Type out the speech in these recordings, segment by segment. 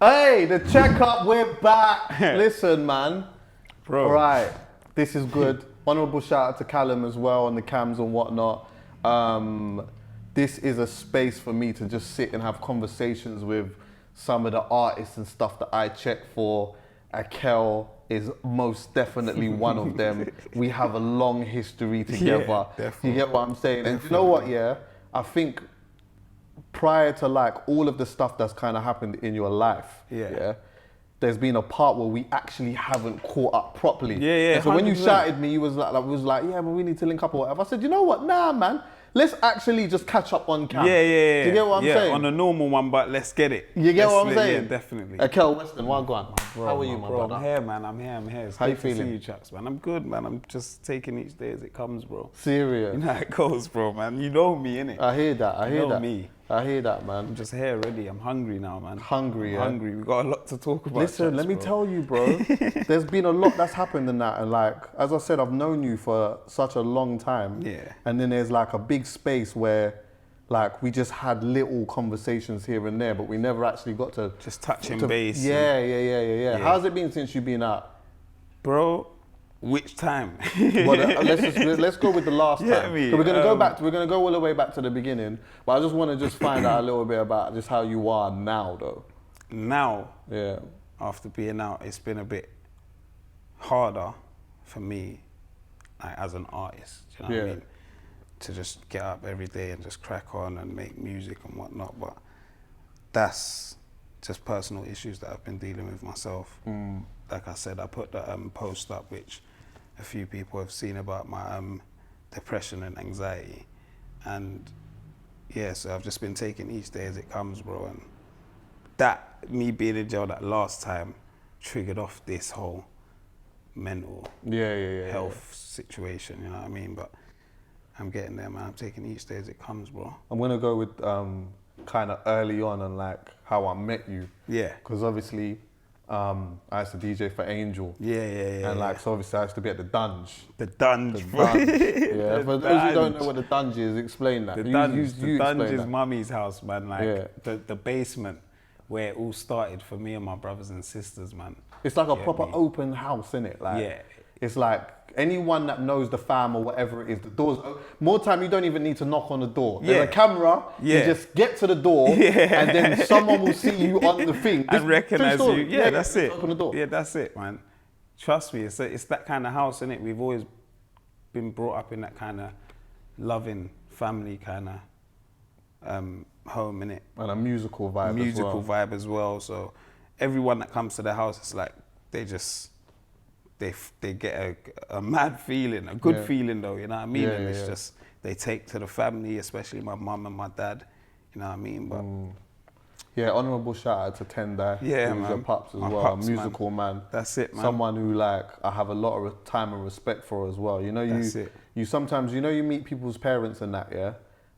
Hey, the checkup, we're back. Listen, man. Bro. All right, this is good. Honourable shout out to Callum as well on the cams and whatnot. This is a space for me to just sit and have conversations with some of the artists and stuff that I check for. Akelle is most definitely one of them. We have a long history together. Yeah, you get what I'm saying? And you know what, yeah? I think prior to like all of the stuff that's kind of happened in your life, there's been a part where we actually haven't caught up properly. And so when you shouted me, you was like, yeah, but we need to link up or whatever. I said, you know what? Nah, man. Let's actually just catch up on cam. Do you get what I'm saying? On a normal one, but let's get it. You get what I'm saying? Yeah, definitely. Akelle WSTRN, well gone. How are you, my brother? I'm here, man. I'm here. It's How you good feeling? to see you, chaps, man. I'm good, man. I'm just taking each day as it comes, bro. Serious. You know how it goes, bro, man. You know me, innit? I hear that. You know me. I hear that, man. I'm just here already. I'm hungry now, man. Hungry, yeah? Hungry. We got a lot to talk about. Listen, let me tell you, bro. There's been a lot that's happened in that, and like, as I said, I've known you for such a long time. Yeah. And then there's like a big space where, like, we just had little conversations here and there, but we never actually got to just touching base. Yeah. How's it been since you've been out, bro? Which time? Well, let's go with the last time. Me? So we're gonna go back. We're gonna go all the way back to the beginning. But I just want to just find out a little bit about just how you are now, though. Now, yeah. After being out, it's been a bit harder for me, like as an artist. Do you know what I mean? To just get up every day and just crack on and make music and whatnot. But that's just personal issues that I've been dealing with myself. Like I said, I put the post up, which a few people have seen about my depression and anxiety. And yeah, so I've just been taking each day as it comes, bro. And that, me being in jail that last time, triggered off this whole mental health situation, you know what I mean? But I'm getting there, man. I'm taking each day as it comes, bro. I'm gonna go with kind of early on and like how I met you. Yeah. Because obviously, I used to DJ for Angel. Yeah. And like, so obviously I used to be at the Dunge. The Dunge. Yeah. For those who don't know what the Dunge is, explain that. The Dunge is mummy's house, man. Like the basement where it all started for me and my brothers and sisters, man. It's like a proper open house, innit? Like, it's like anyone that knows the fam or whatever it is, the doors, more time you don't even need to knock on the door. There's a camera, you just get to the door and then someone will see you on the thing. And recognize you. Yeah, that's it. Open the door. Yeah, that's it, man. Trust me, it's that kind of house, innit? We've always been brought up in that kind of loving family kind of home, innit? And a musical vibe vibe as well. So everyone that comes to the house, it's like they get a mad feeling, a good feeling though, you know what I mean? And it's just, they take to the family, especially my mum and my dad, you know what I mean? But yeah, honourable shout out to Tendai, who's your pops as well, pops, a musical man. That's it, man. Someone who like, I have a lot of time and respect for as well. You know, you sometimes, you know, you meet people's parents and that, yeah?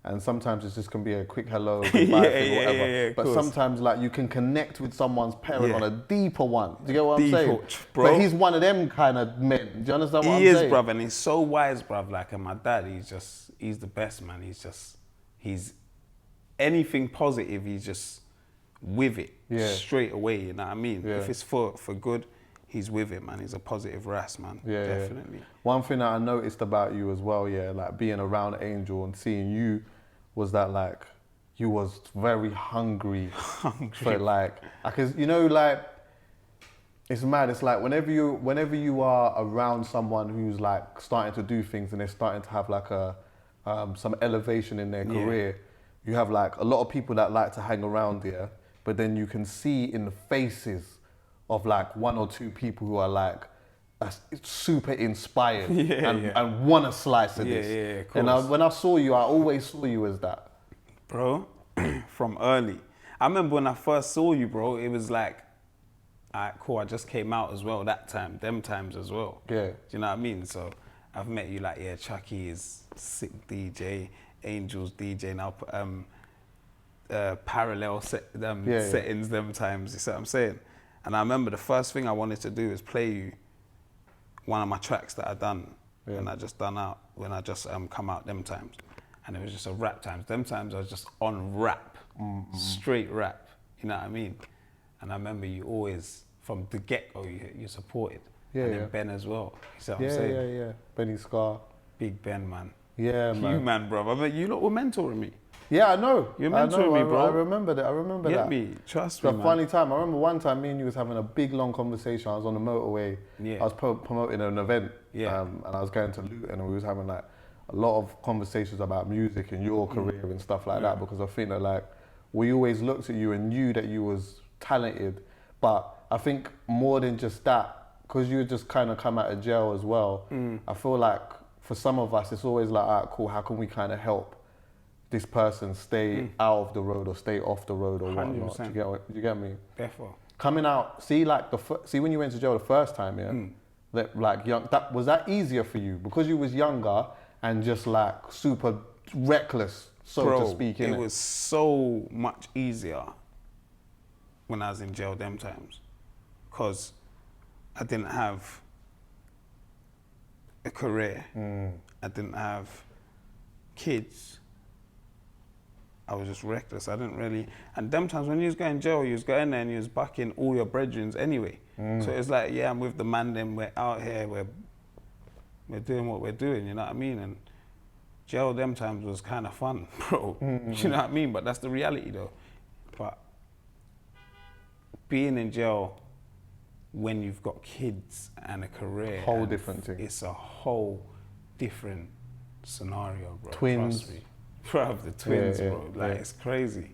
And sometimes it just can be a quick hello, goodbye thing, or whatever. But sometimes like you can connect with someone's parent on a deeper one. Do you get what I'm saying? Bro. But he's one of them kind of men. Do you understand what I'm saying? He is, bruv, and he's so wise, bruv. Like, and my dad, he's the best, man. He's anything positive, he's just with it straight away, you know what I mean? If it's for good, he's with it, man. He's a positive ras, man. Definitely. One thing that I noticed about you as well, like being around Angel and seeing you, was that like you was very hungry for like, because you know, like it's mad. It's like whenever you are around someone who's like starting to do things and they're starting to have like a some elevation in their career, you have like a lot of people that like to hang around here, but then you can see in the faces of like one or two people who are like super inspired and want a slice of this. Of course. And when I saw you, I always saw you as that. Bro, from early. I remember when I first saw you, bro, it was like, alright, cool, I just came out as well that time, them times as well. Yeah. Do you know what I mean? So I've met you like, Chuckie is sick DJ, Angel's DJ now, parallel settings them times, you see what I'm saying? And I remember the first thing I wanted to do is play you one of my tracks that I done when I just come out them times. And it was just a rap times. Them times I was just on rap, straight rap, you know what I mean? And I remember you always, from the get-go, you supported. Yeah, and yeah. then Ben as well. You see what I'm Yeah, saying? yeah. Benny Scar. Big Ben, man. Yeah, man. You, man, bro. I mean, you lot were mentoring me. Yeah, I know. You're mentoring me, bro. I remember that. I remember Get that. me. Trust It's me, a man. funny time. I remember one time me and you was having a big, long conversation. I was on the motorway. Yeah. I was promoting an event. Yeah. And I was going to Luton and we was having like a lot of conversations about music and your career and stuff like that, because I think that like we always looked at you and knew that you was talented. But I think more than just that, because you had just kind of come out of jail as well, I feel like for some of us, it's always like, all right, cool, how can we kind of help this person stay out of the road or stay off the road or whatnot? 100%. Do you get me? Therefore. Coming out, see like see when you went to jail the first time, yeah, that like young, was that easier for you because you was younger and just like super reckless, so Bro, to speak? It was so much easier when I was in jail them times, because I didn't have a career. I didn't have kids. I was just reckless. I didn't really, and them times when you was going to jail, you was going there and you was bucking all your brethrens anyway. So it's like, yeah, I'm with the man, then we're out here, we're doing what we're doing, you know what I mean? And jail them times was kind of fun, bro. You know what I mean? But that's the reality though. But being in jail when you've got kids and a career, Whole different thing. It's a whole different scenario, bro. Twins. Trust me. Bruv, the twins, Yeah, bro. Like, it's crazy.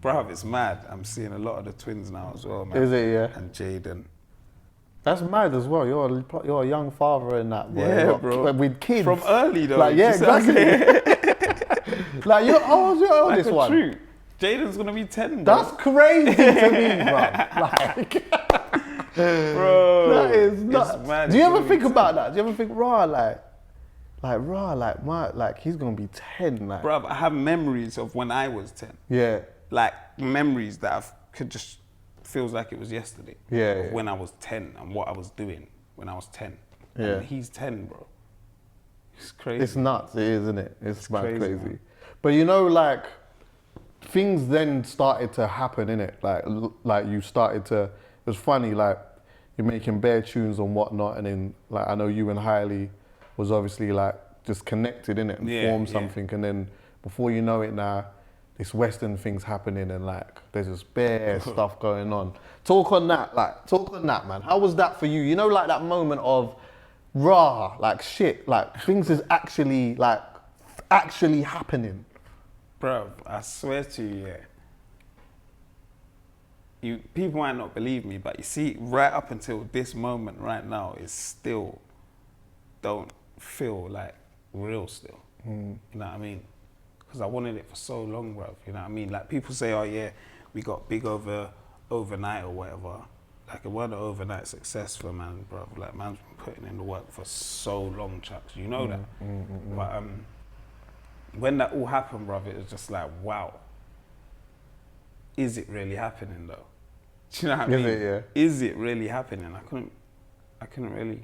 Bruv, it's mad. I'm seeing a lot of the twins now as well, man. Is it, yeah? And Jaden. That's mad as well. You're a young father in that, bro. Yeah, bro. With kids. From early, though. Like, yeah, exactly. Like, how old's your Like oldest one? True. Jaden's gonna be 10, bro. That's crazy to me, bro. Like, bro. that is nuts. It's mad. Do you It's ever gonna think be about that? Do you ever think, he's gonna be 10, like. Bruv, I have memories of when I was 10. Yeah. Like, memories that could just, feels like it was yesterday. Yeah, of yeah. when I was 10 and what I was doing when I was 10. Yeah. And he's 10, bro. It's crazy. It's nuts, it is, isn't it? It's mad crazy, crazy. man. But you know, like, things then started to happen, innit? Like you started to, it was funny, like, you're making bare tunes and whatnot, and then, like, I know you and Hailey was obviously, like, just connected, innit? And formed something, and then before you know it now, this Western thing's happening, and, like, there's just bare stuff going on. Talk on that, man. How was that for you? You know, like, that moment of, rah, like, shit, like, things is actually happening. Bro, I swear to you, yeah. People might not believe me, but you see, right up until this moment right now, it still don't feel like real still. You know what I mean? Because I wanted it for so long, bro. You know what I mean? Like, people say, oh yeah, we got big overnight or whatever. Like, it wasn't an overnight success for man, bro. Like, man's been putting in the work for so long, Chucks. You know that. But when that all happened, bruv, it was just like, wow. Is it really happening though? Do you know what I mean? Is it, yeah? Is it really happening? I couldn't really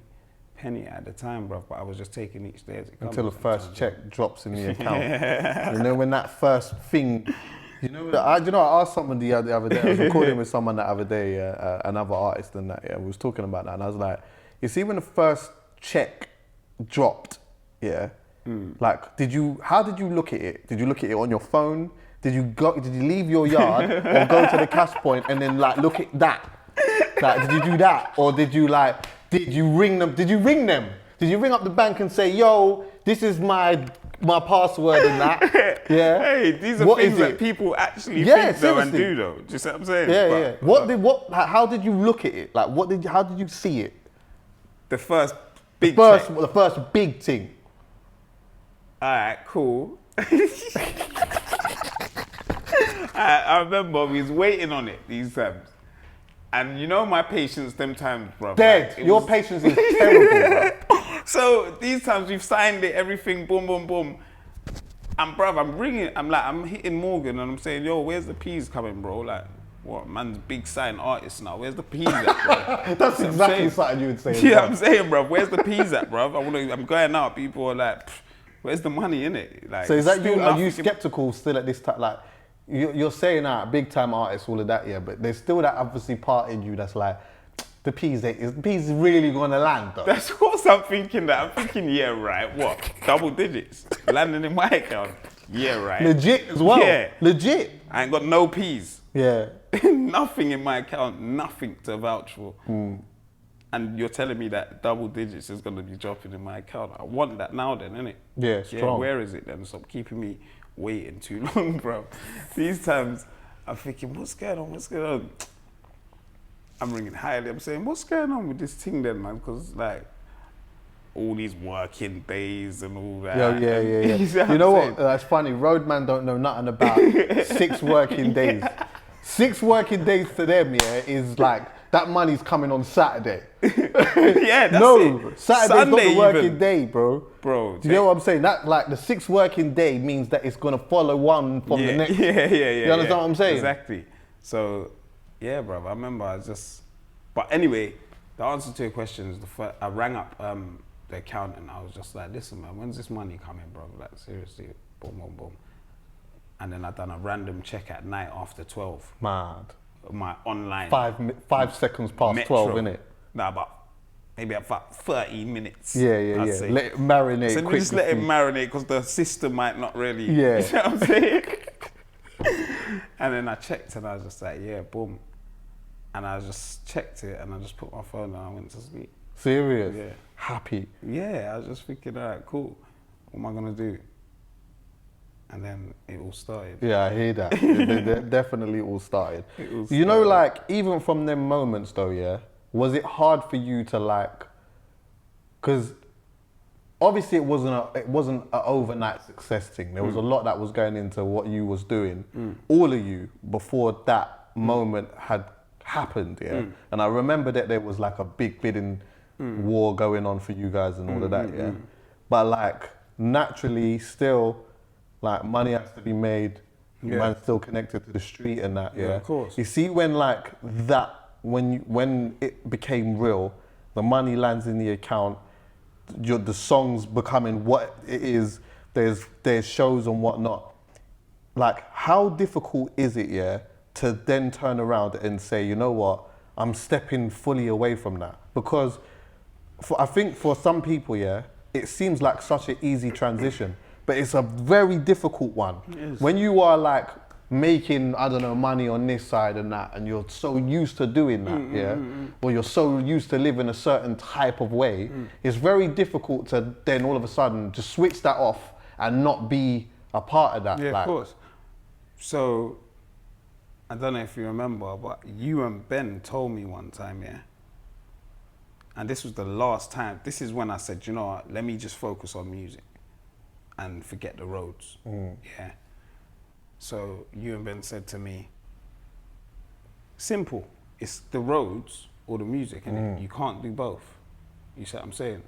penny it at the time, bruv, but I was just taking each day as it comes. Until the first check drops in the account. You know, when that first thing, I asked someone the other day, I was recording with someone the other day, another artist and that, yeah, we was talking about that, and I was like, you see when the first check dropped, yeah, like, how did you look at it? Did you look at it on your phone? Did you leave your yard or go to the cash point and then, like, look at that? Like, did you do that? Or did you ring them? Did you ring them? Did you ring up the bank and say, yo, this is my password and that? Yeah. Hey, these are things that people actually think though and do though. Do you see what I'm saying? Yeah, yeah. How did you look at it? Like, how did you see it? The first big The first big thing. Alright, cool. I remember we was waiting on it these times. And you know my patience them times, bro. Dead. Like, Your patience is terrible, bro. So these times we've signed it, everything, boom, boom, boom. And bruv, I'm hitting Morgan and I'm saying, yo, where's the P's coming, bro? Like, what, man's big sign artist now. Where's the P's at, bro? That's exactly something you would say. Yeah, I'm saying, bro, where's the P's at, bro? I'm going out, people are like, where's the money in it? Like, so is that you? Are you skeptical still at this time? Like, you're saying that big time artists, all of that, yeah, but there's still that obviously part in you that's like, the P's is really gonna land though. That's what I'm thinking. I'm thinking, yeah, right. What? Double digits landing in my account. Yeah, right. Legit as well. Yeah. Legit. I ain't got no P's. Yeah. Nothing in my account. Nothing to vouch for. And you're telling me that double digits is gonna be dropping in my account. I want that now, then, innit? Yeah, strong. Yeah. Where is it then? Stop keeping me waiting too long, bro. These times, I'm thinking, what's going on? What's going on? I'm ringing highly. I'm saying, what's going on with this thing then, man? Because like all these working days and all that. Yeah. You know what? That's funny. Roadman don't know nothing about 6 working days. 6 working days to them, yeah, is like that money's coming on Saturday. Yeah, that's no, it. Saturday's Sunday not the working even. day, bro. Bro, do you know what I'm saying? That like the 6th working day means that it's gonna follow one from the next. Yeah. You understand what I'm saying? Exactly. So, yeah, bro. I remember I just. But anyway, the answer to your question is I rang up the accountant. I was just like, listen, man, when's this money coming, bro? Like, seriously, boom, boom, boom. And then I done a random check at night after 12. Mad. My online. 5 seconds past Metro. 12, innit? Nah, maybe about 30 minutes. Yeah. Say. Let it marinate. So quick just let it marinate because the system might not really. Yeah. You know what I'm saying? And then I checked and I was just like, yeah, boom. And I just checked it and I just put my phone down and I went to sleep. Serious? Yeah. Happy? Yeah, I was just thinking, all right, cool. What am I going to do? And then it all started. Yeah, I hear that. It definitely all started. You know, like, even from them moments though, yeah, was it hard for you to like, because obviously it wasn't an overnight success thing. There was a lot that was going into what you was doing, all of you, before that moment had happened, yeah. And I remember that there was like a big bidding war going on for you guys and all of that, yeah. But like naturally, still, like money has to be made. Man's still connected to the street and that, yeah. Of course. You see, when like that, when it became real, the money lands in the account. The songs becoming what it is. There's shows and whatnot. Like, how difficult is it, yeah, to then turn around and say, you know what, I'm stepping fully away from that? Because I think for some people, yeah, it seems like such an easy transition, but it's a very difficult one. It is. When you are like making, I don't know, money on this side and that, and you're so used to doing that, or you're so used to living a certain type of way, it's very difficult to then all of a sudden just switch that off and not be a part of that. Yeah, like, of course. So, I don't know if you remember, but you and Ben told me one time, yeah, and this was the last time. This is when I said, you know what, let me just focus on music and forget the roads. Yeah. So you and Ben said to me, simple, it's the roads or the music, and you can't do both. You see what I'm saying?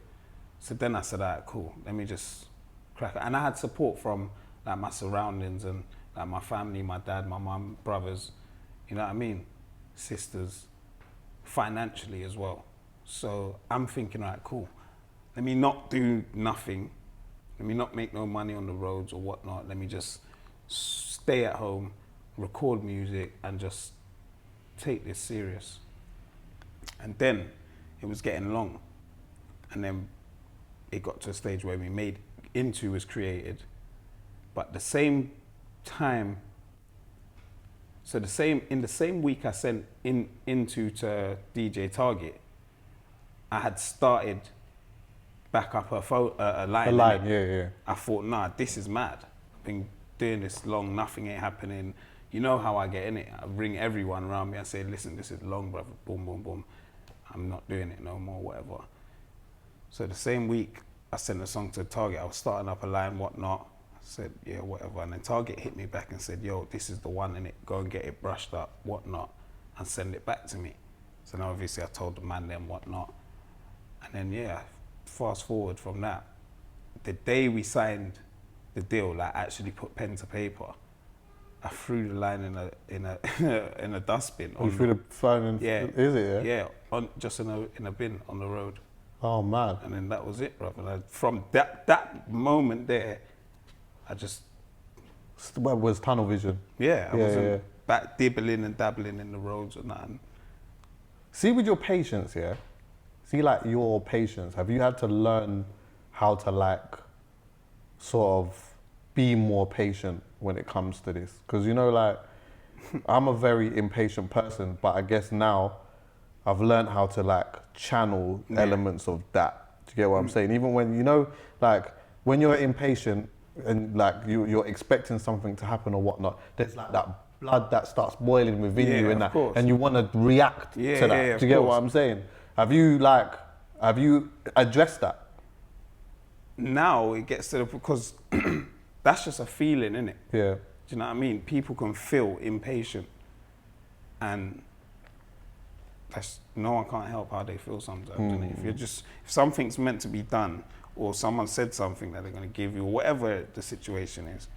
So then I said, all right, cool, let me just crack it. And I had support from like my surroundings and like my family, my dad, my mum, brothers, you know what I mean? Sisters, financially as well. So I'm thinking, all right, cool, let me not do nothing. Let me not make no money on the roads or whatnot. Let me just stay at home, record music, and just take this serious. And then it was getting long. And then it got to a stage where we made Into was created. But the same time, so in the same week I sent Into to DJ Target, I had started back up a line. A line, yeah. I thought, nah, this is mad. I've been doing this long, nothing ain't happening. You know how I get in it. I ring everyone around me. I say, listen, this is long, brother. Boom, boom, boom. I'm not doing it no more, whatever. So the same week, I sent a song to Target. I was starting up a line, whatnot. I said, yeah, whatever. And then Target hit me back and said, yo, this is the one, innit? Go and get it brushed up, whatnot, and send it back to me. So now obviously I told the man then whatnot. And then, yeah, fast forward from that, the day we signed the deal, like actually put pen to paper, I threw the line in a dustbin. You threw the phone in? Yeah. Is it? Yeah. Yeah, just in a bin on the road. Oh man. And then that was it, bro. And from that moment there, I just Was tunnel vision. Yeah, I wasn't yeah. back dibbling and dabbling in the roads or nothing. See, with your patience, yeah. See, like your patience. Have you had to learn how to like sort of be more patient when it comes to this? Because you know, like I'm a very impatient person, but I guess now I've learned how to like channel elements of that. Do you get what I'm saying? Even when, you know, like when you're impatient and like you're expecting something to happen or whatnot, there's like that blood that starts boiling within you and that, and you want to react to that. Do you get what I'm saying? Have you addressed that? Now it gets to the, because that's just a feeling, innit? Yeah. Do you know what I mean? People can feel impatient, and no one can't help how they feel sometimes. Innit? If something's meant to be done, or someone said something that they're going to give you, or whatever the situation is,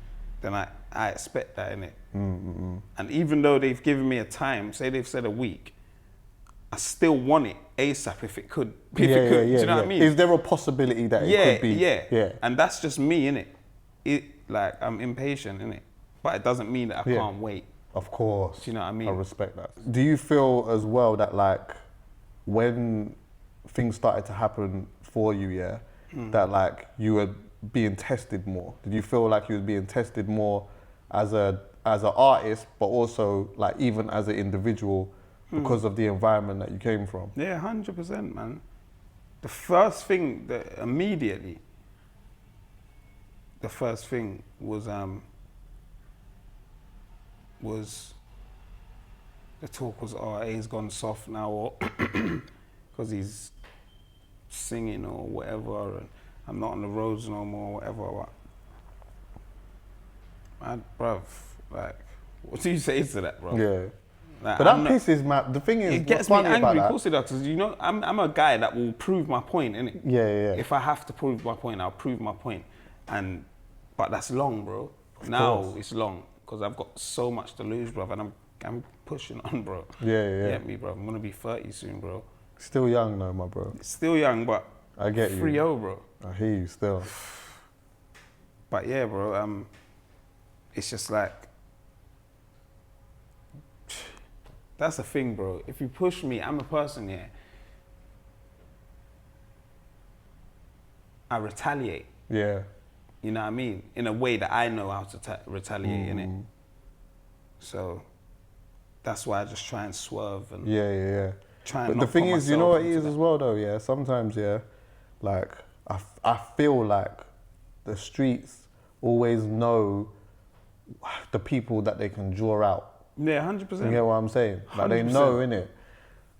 then I expect that, innit? And even though they've given me a time, say they've said a week, I still want it ASAP if it could. Do you know what I mean? Is there a possibility that it could be? Yeah. And that's just me, innit? Like, I'm impatient, innit? But it doesn't mean that I can't wait. Of course. Do you know what I mean? I respect that. Do you feel as well that like when things started to happen for you, that like you were being tested more? Did you feel like you were being tested more as an artist, but also like even as an individual because of the environment that you came from? Yeah, 100%, man. The first thing that immediately, the first thing was the talk was, oh, A's gone soft now, or because he's singing or whatever, and I'm not on the roads no more, whatever. Man, bruv, like, what do you say to that, bro? Yeah. Like, but that pisses, man. The thing is, it gets me angry, of course it does, because you know, I'm a guy that will prove my point, innit? Yeah. If I have to prove my point, I'll prove my point. But that's long, bro. Now it's long, because I've got so much to lose, bro, and I'm pushing on, bro. Yeah. Get me, bro. I'm gonna be 30 soon, bro. Still young though, my bro. Still young, but I get you. 3-0, bro. I hear you still. But yeah, bro, it's just like, that's the thing, bro. If you push me, I'm a person, I retaliate. Yeah. You know what I mean? In a way that I know how to retaliate, innit? So that's why I just try and swerve and try and But not the thing put is, you know what it myself is into as well though, sometimes, like I feel like the streets always know the people that they can draw out. Yeah, 100%. You get what I'm saying? Like 100%. They know, innit?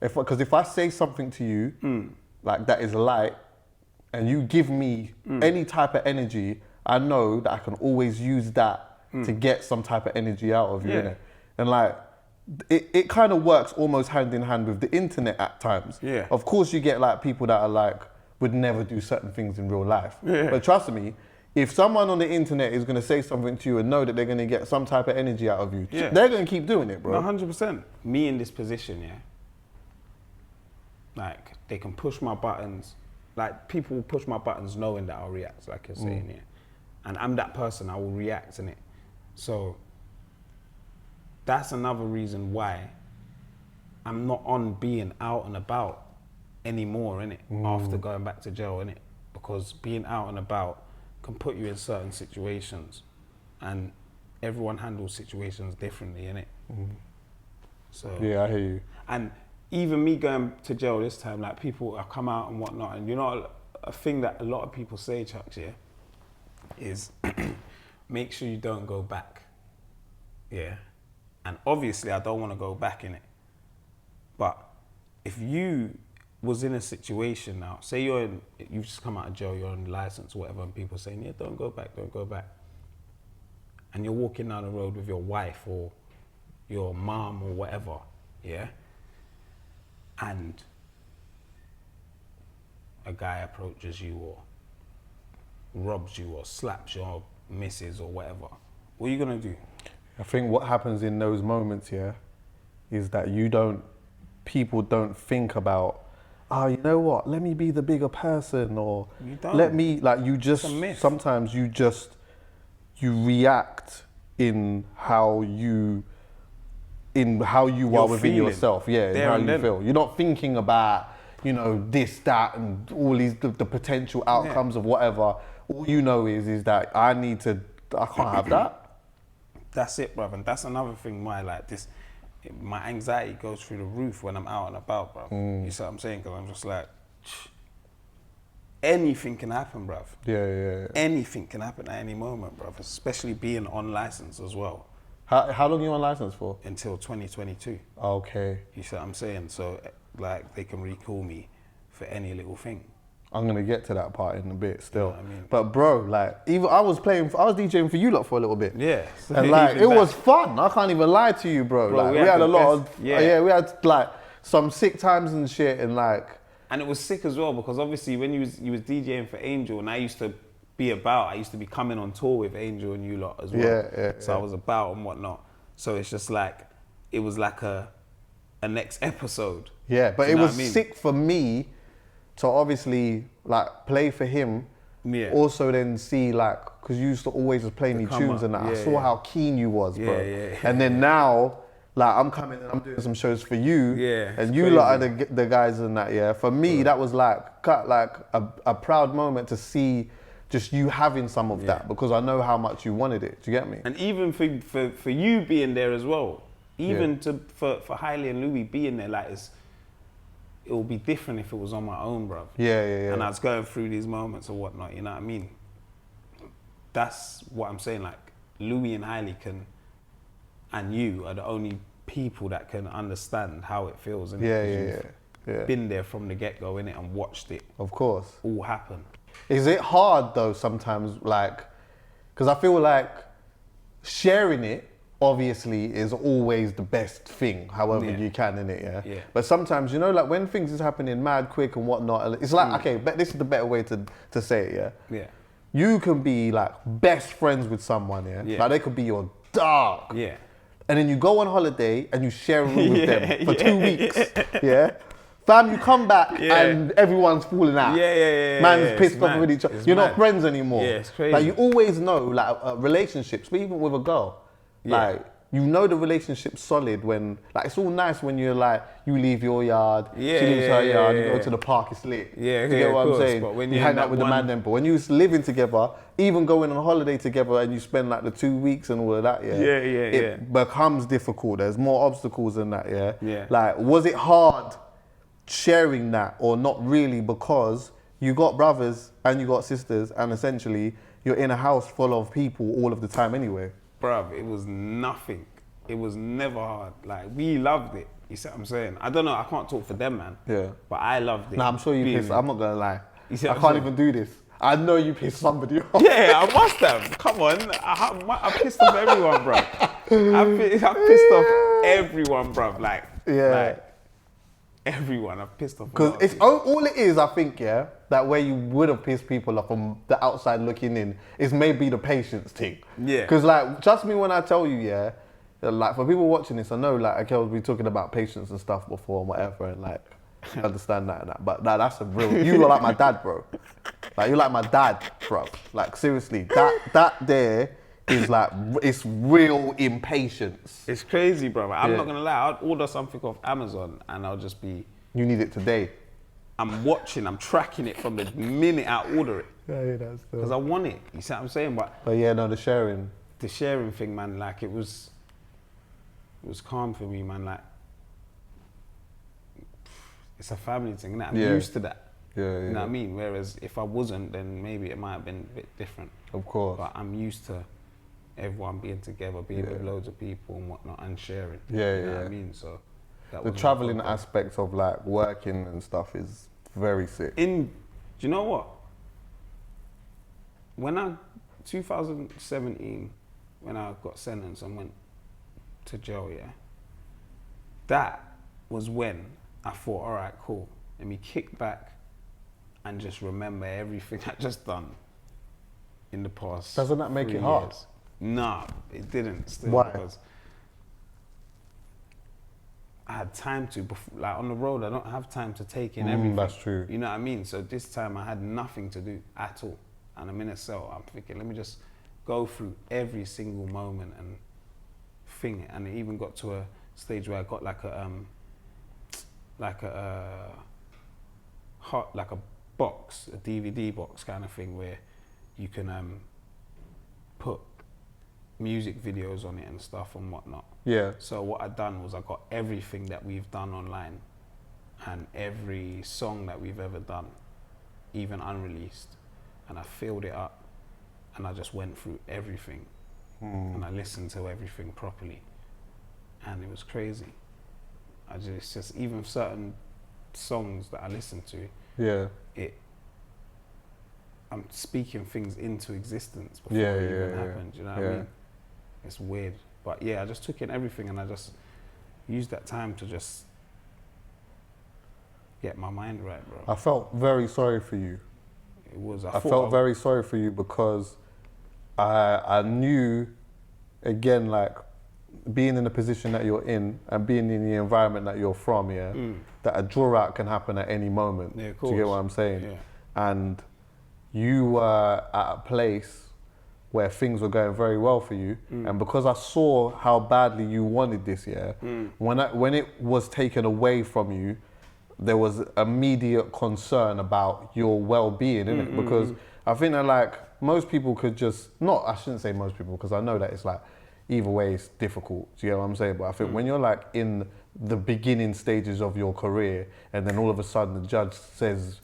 Because if I say something to you, like that is light, and you give me any type of energy, I know that I can always use that to get some type of energy out of you, innit? And like, it kind of works almost hand in hand with the internet at times. Yeah. Of course you get like people that are like, would never do certain things in real life. Yeah. But trust me, if someone on the internet is gonna say something to you and know that they're gonna get some type of energy out of you, they're gonna keep doing it, bro. 100%. Me in this position, like they can push my buttons. Like people will push my buttons knowing that I'll react, like you're saying, And I'm that person, I will react, innit? So that's another reason why I'm not on being out and about anymore, innit? After going back to jail, innit? Because being out and about can put you in certain situations, and everyone handles situations differently, innit? So yeah, I hear you. And even me going to jail this time, like people have come out and whatnot, and you know, a thing that a lot of people say, Chuckie, is make sure you don't go back. Yeah. And obviously I don't want to go back in it. But if you was in a situation now, say you've just come out of jail, you're on license or whatever, and people saying, yeah, don't go back. And you're walking down the road with your wife or your mom or whatever, and a guy approaches you or robs you or slaps your missus or whatever, what are you gonna do? I think what happens in those moments, is that people don't think about, oh, you know what, let me be the bigger person, or sometimes you react in how you are within feeling yourself, yeah, and there how and you then. feel. You're not thinking about, you know, this, that, and all these the potential outcomes of whatever. All you know is that I can't have that. That's it, brother. And that's another thing why, like, my anxiety goes through the roof when I'm out and about, bro. You see what I'm saying? Because I'm just like, anything can happen, bruv. Yeah. Anything can happen at any moment, bruv. Especially being on license as well. How long are you on license for? Until 2022. Okay. You see what I'm saying? So, like, they can recall me for any little thing. I'm gonna get to that part in a bit still. You know what I mean? But bro, like, even I was DJing for you lot for a little bit. Yeah. And like, it was fun. I can't even lie to you, bro. Like, we had a lot of, we had like some sick times and shit, and like. And it was sick as well, because obviously when you was DJing for Angel, and I used to be coming on tour with Angel and you lot as well. So I was about and whatnot. So it's just like, it was like a next episode. Yeah, but it was sick for me to obviously like play for him. Yeah. Also then see like, because you used to always just play me tunes and that. I saw how keen you was, bro. And then now, like, I'm coming and I'm doing some shows for you. Yeah. And you lot are the guys in that, yeah. For me, that was like a proud moment to see just you having some of that, because I know how much you wanted it. Do you get me? And even for you being there as well, even for Hailey and Louis being there, like, it will be different if it was on my own, bro. Yeah. And I was going through these moments or whatnot, you know what I mean? That's what I'm saying, like, Louis and Hailey and you are the only people that can understand how it feels. And been there from the get-go, innit, and watched it. Of course. All happen. Is it hard though sometimes, like, because I feel like sharing it obviously is always the best thing, however you can, innit, yeah? But sometimes, you know, like when things is happening mad quick and whatnot, it's like, okay, but this is the better way to say it, yeah? You can be like best friends with someone, like they could be your dog. And then you go on holiday and you share a room with them for 2 weeks, Fam, you come back and everyone's falling out. Man's pissed off with each other. You're not friends anymore. It's crazy. Like, you always know, like, relationships, but even with a girl, like, you know the relationship's solid when, like, it's all nice when you're like, you leave your yard, she leaves her yard, you go to the park, it's lit. You get what I'm saying? But when you hang out with the man then, but when you living together, even going on holiday together and you spend like the 2 weeks and all of that, it becomes difficult. There's more obstacles than that, Like, was it hard sharing that, or not really, because you got brothers and you got sisters, and essentially you're in a house full of people all of the time anyway? Bruv, it was nothing. It was never hard. Like, we loved it. You see what I'm saying? I don't know, I can't talk for them, man. But I loved it. Nah, I'm sure you pissed. I'm not gonna lie. I can't even do this. I know you pissed somebody off. Yeah, I must have. Come on. I pissed off everyone, bruv. I pissed off everyone, bruv. Like, everyone. I've pissed off. Because it's all it is, I think, that where you would have pissed people off from the outside looking in is maybe the patience thing. Because, like, trust me when I tell you, like, for people watching this, I know, like, Akelle's been talking about patience and stuff before and whatever, and like, I understand that and that. But that's a real, you are like my dad, bro. Like, you're like my dad, bro. Like, seriously, that there is like, it's real impatience. It's crazy, bro. I'm not gonna lie, I'll order something off Amazon and I'll just be... You need it today. I'm tracking it from the minute I order it. That's because I want it, you see what I'm saying? But no, the sharing thing, man, like, it was calm for me, man. Like, it's a family thing, innit? I'm used to that. You know what I mean? Whereas if I wasn't, then maybe it might have been a bit different. Of course. But I'm used to everyone being together, being with loads of people and whatnot, and sharing. You know what I mean? So the traveling aspect of like working and stuff is very sick. Do you know what? When 2017, when I got sentenced and went to jail, that was when I thought, all right, cool. Let me kick back and just remember everything I just done in the past. Doesn't that make it hard? Nah, it didn't. Still. Why? Because I had time to, like, on the road, I don't have time to take in everything. That's true. You know what I mean? So this time I had nothing to do at all. And I'm in a cell. I'm thinking, let me just go through every single moment and thing it. And it even got to a stage where I got like a box, a DVD box kind of thing, where you can put music videos on it and stuff and whatnot. Yeah. So what I done was I got everything that we've done online and every song that we've ever done, even unreleased, and I filled it up and I just went through everything and I listened to everything properly, and it was crazy. It's just even certain songs that I listen to, I'm speaking things into existence before it even happened. You know what I mean? It's weird, but I just took in everything and I just used that time to just get my mind right, bro. I felt very sorry for you. It was. I felt very sorry for you because I knew, again, like being in the position that you're in and being in the environment that you're from, that a draw out can happen at any moment. Yeah, of course. Do you get what I'm saying? Yeah. And you were at a place where things were going very well for you, and because I saw how badly you wanted this, when it was taken away from you, there was immediate concern about your well-being, innit? Because I think that like most people could just, I shouldn't say most people, because I know that it's like either way it's difficult. Do you get what I'm saying? But I think when you're like in the beginning stages of your career, and then all of a sudden the judge says,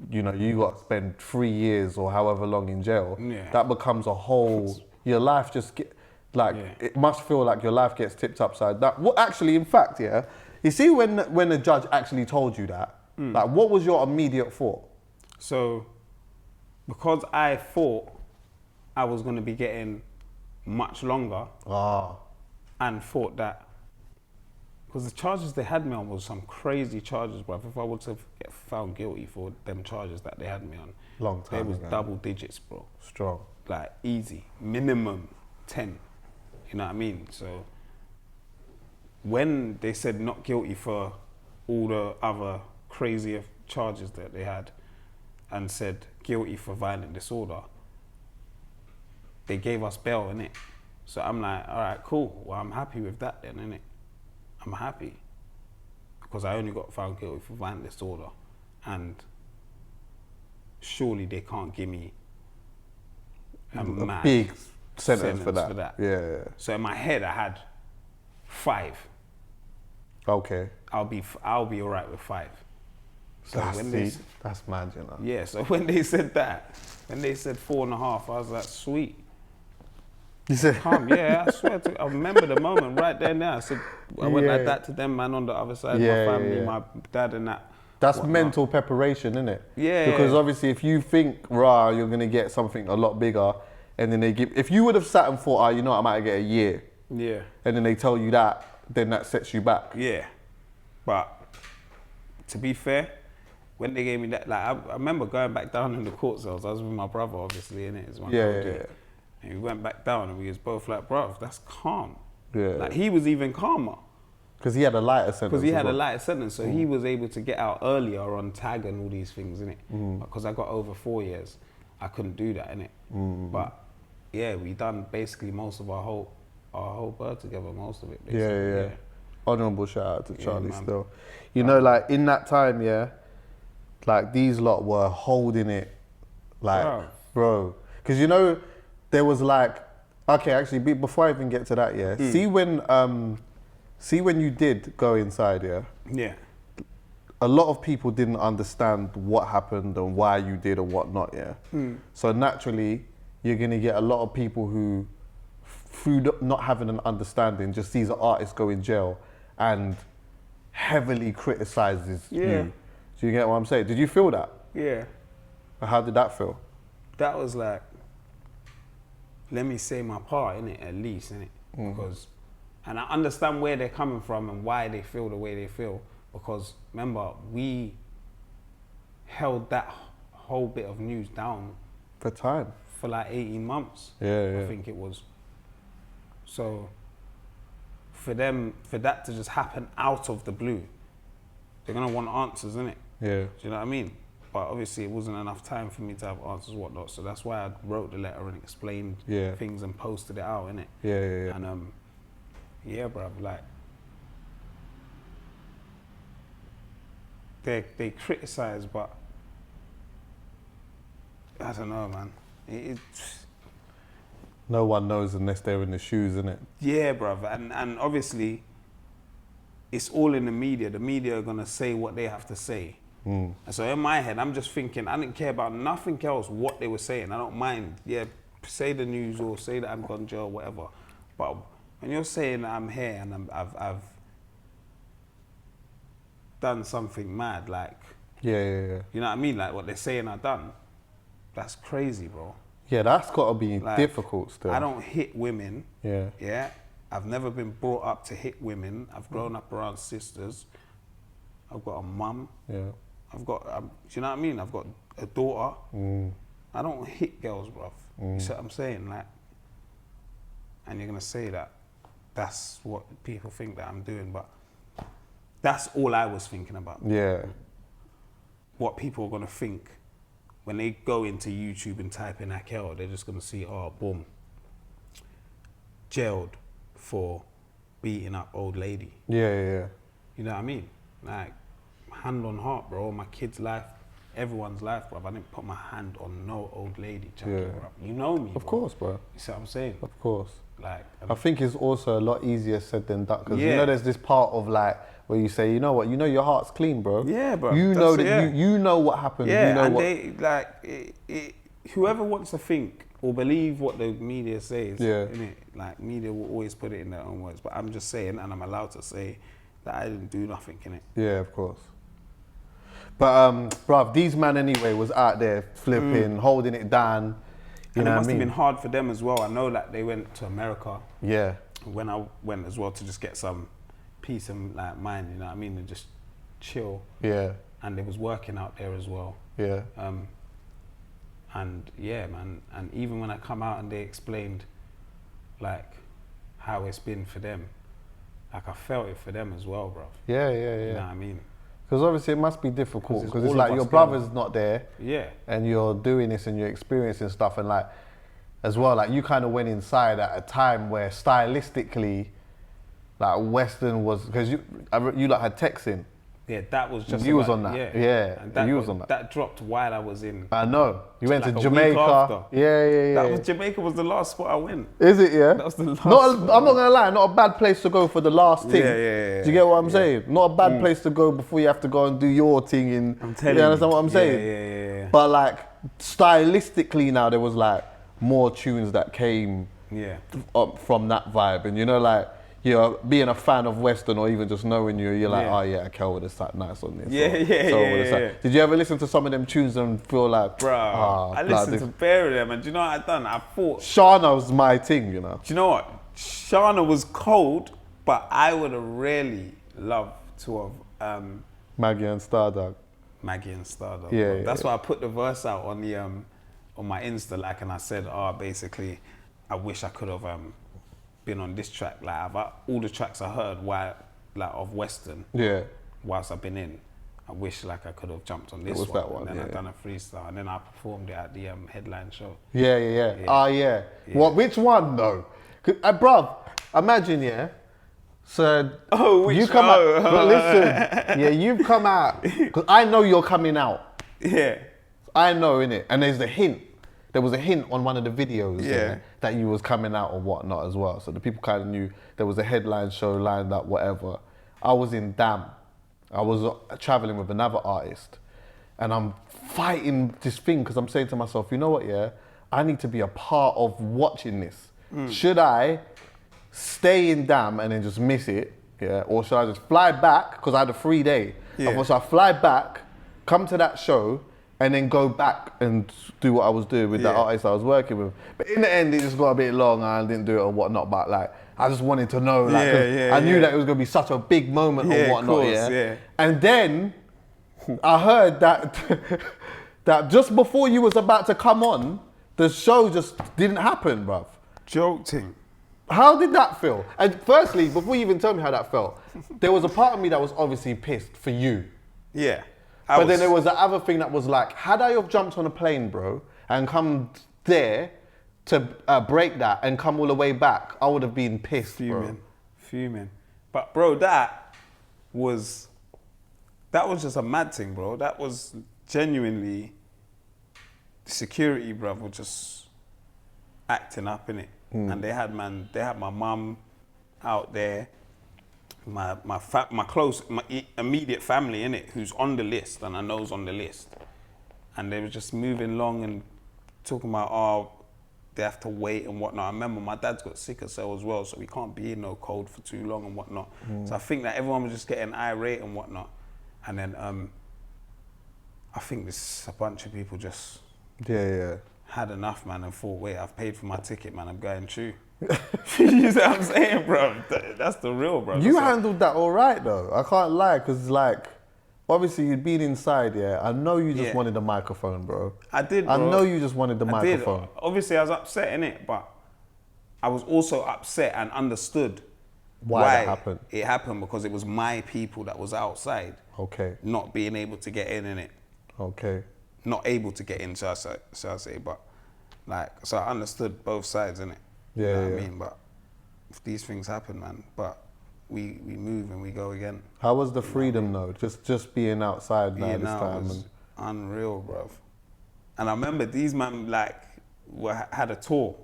you know, you got to spend 3 years or however long in jail, that becomes a whole, your life just get, like, it must feel like your life gets tipped upside down. What actually, in fact, you see when the judge actually told you that, like, what was your immediate thought? So, because I thought I was going to be getting much longer, and thought that, because the charges they had me on was some crazy charges, bruv. If I was to get found guilty for them charges that they had me on, long time it was ago. double digits, bro. Strong. Like, easy. Minimum 10. You know what I mean? So, when they said not guilty for all the other crazier charges that they had, and said guilty for violent disorder, they gave us bail, innit? So I'm like, all right, cool. Well, I'm happy with that then, innit? I'm happy. Because I only got found guilty for violent disorder. And surely they can't give me a mad big sentence for that. Yeah. So in my head, I had 5. Okay. I'll be all right with 5. So that's mad, you know. Yeah, so when they said that, when they said 4.5, I was like, sweet. You said, calm, I swear I remember the moment right there and there. I said, I went like that to them, man, on the other side, my family, my dad and that. That's mental preparation, isn't it? Yeah. Because obviously if you think, you're going to get something a lot bigger, and then they give, if you would have sat and thought, you know, I might get a year. Yeah. And then they tell you that, then that sets you back. Yeah. But to be fair, when they gave me that, like, I remember going back down in the court cells. I was with my brother, obviously, innit? Yeah. And we went back down and we was both like, bruv, that's calm. Yeah. Like, he was even calmer. Because he had a lighter sentence. Because he had a lighter sentence, so he was able to get out earlier on tag and all these things, innit? Because I got over 4 years, I couldn't do that, innit? But yeah, we done basically most of our whole bird together, most of it, basically. Yeah. Honourable shout out to Charlie still. You know, like, in that time, like, these lot were holding it, like, bro. Because, you know, there was like, okay, actually, before I even get to that, see when you did go inside, a lot of people didn't understand what happened and why you did or whatnot, So naturally, you're gonna get a lot of people who, through not having an understanding, just sees an artist go in jail and heavily criticizes you. Do you get what I'm saying? Did you feel that? Yeah. How did that feel? That was like, let me say my part in it, at least, innit? Because, and I understand where they're coming from and why they feel the way they feel. Because remember, we held that whole bit of news down for time, for like 18 months. I think it was. So for that to just happen out of the blue, they're gonna want answers, innit? Yeah. Do you know what I mean? but obviously it wasn't enough time for me to have answers, whatnot. So that's why I wrote the letter and explained things and posted it out, innit? Yeah. And yeah, bruv, like they criticize, but I don't know, man. No one knows unless they're in the shoes, innit? Yeah, bruv, and obviously it's all in the media. The media are gonna say what they have to say. And so in my head, I'm just thinking, I didn't care about nothing else what they were saying. I don't mind. Yeah, say the news or say that I'm gone jail, whatever. But when you're saying that I'm here and I've done something mad, like Yeah. you know what I mean, like what they're saying I've done, that's crazy, bro. Yeah, that's got to be Like, difficult still. I don't hit women. Yeah. I've never been brought up to hit women. I've grown up around sisters. I've got a mum. Yeah. I've got, do you know what I mean? I've got a daughter. I don't hit girls, bruv. You see what I'm saying? Like, and you're gonna say that that's what people think that I'm doing, but that's all I was thinking about. Yeah. What people are gonna think when they go into YouTube and type in Akelle, they're just gonna see, oh, boom, jailed for beating up old lady. Yeah. You know what I mean? Like, hand on heart, bro. My kid's life, everyone's life, bro. I didn't put my hand on no old lady, Chuckie, bro. You know me, Of course, bro. You see what I'm saying? Of course. Like, I think it's also a lot easier said than done, because you know there's this part of like where you say, you know what, you know your heart's clean, bro. Yeah, bro. You know that you know what happened. Yeah, you know and what. they like whoever wants to think or believe what the media says, innit? Like, media will always put it in their own words. But I'm just saying, and I'm allowed to say that I didn't do nothing, innit? Yeah, of course. But bruv, these man anyway was out there flipping, holding it down. And it must have been hard for them as well. I know that they went to America. Yeah. When I went as well to just get some peace and like mind, you know what I mean, and just chill. Yeah. And they was working out there as well. Yeah. And yeah, man. And even when I come out and they explained like how it's been for them, like I felt it for them as well, bro. Yeah. You know what I mean? Because obviously it must be difficult, because it's all like of your us brother's not there. Yeah. And you're doing this and you're experiencing stuff, and like as well, like you kind of went inside at a time where stylistically, like Western was, because you like had texting. Yeah, that was just. You was on that. Yeah. And you was on that. That dropped while I was in. I know. You went like to a Jamaica. week after. Yeah. That was Jamaica was the last spot I went. Is it? Yeah. That was the last. I'm not gonna lie. Not a bad place to go for the last thing. Yeah. Do you get what I'm saying? Not a bad place to go before you have to go and do your thing. I'm telling you understand what I'm saying? Yeah. But like stylistically now, there was like more tunes that came up from that vibe, and you know, like, you know, being a fan of Western or even just knowing you're like, oh yeah, Akelle would have sat nice on this. Yeah. Did you ever listen to some of them tunes and feel like, bro, I listened to bare of them, and do you know what I done? I thought Shana was my thing, you know. Do you know what? Shana was cold, but I would have really loved to have Maggie and Stardog. Maggie and Stardog. Yeah. That's why I put the verse out on the on my Insta, like, and I said, basically, I wish I could have been on this track. Like, all the tracks I heard while, like, of Western. Yeah. Whilst I've been in, I wish like I could have jumped on this one. That one. And then I done a freestyle, and then I performed it at the headline show. Yeah. Oh yeah. What? Which one though? Bruv, imagine, yeah. So you come out. But listen, you've come out, because I know you're coming out. Yeah. I know, innit? And there's the hint. There was a hint on one of the videos that you was coming out or whatnot as well. So the people kind of knew there was a headline show lined up, whatever. I was in Dam. I was traveling with another artist, and I'm fighting this thing because I'm saying to myself, you know what, I need to be a part of watching this. Should I stay in Dam and then just miss it, or should I just fly back, because I had a free day. I thought, so I fly back, come to that show, and then go back and do what I was doing with the artist I was working with. But in the end, it just got a bit long and I didn't do it or whatnot. But like, I just wanted to know, like, I knew that it was gonna be such a big moment or whatnot. And then I heard that that just before you was about to come on, the show just didn't happen, bruv. Joking. How did that feel? And firstly, before you even tell me how that felt, there was a part of me that was obviously pissed for you. Yeah. But then there was the other thing that was like, had I have jumped on a plane, bro, and come there to break that and come all the way back, I would have been pissed, bro. Fuming. But bro, that was just a mad thing, bro. That was genuinely security, bro, were just acting up in it. And they had my mum out there, my immediate family in it, who's on the list, and I know's on the list. And they were just moving along and talking about, they have to wait and whatnot. I remember my dad's got sickle cell as well, so we can't be in no cold for too long and whatnot. So I think that everyone was just getting irate and whatnot. And then I think a bunch of people just had enough, man, and thought, wait, I've paid for my ticket, man, I'm going through. You know what I'm saying, bro? That's the real, bro. You handled that all right, though. I can't lie, because, like, obviously you'd been inside, I know you just wanted a microphone, bro. I did, bro. I know you just wanted the microphone. Obviously, I was upset, innit? But I was also upset and understood why that happened. It happened because it was my people that was outside. Okay. Not being able to get in it. Okay. Not able to get in, shall I say, but like, so I understood both sides, innit? Yeah, you know what I mean? But if these things happen, man, but we move and we go again. How was the freedom, though? Just being outside now this time? Was unreal, bruv. And I remember these man, like, had a tour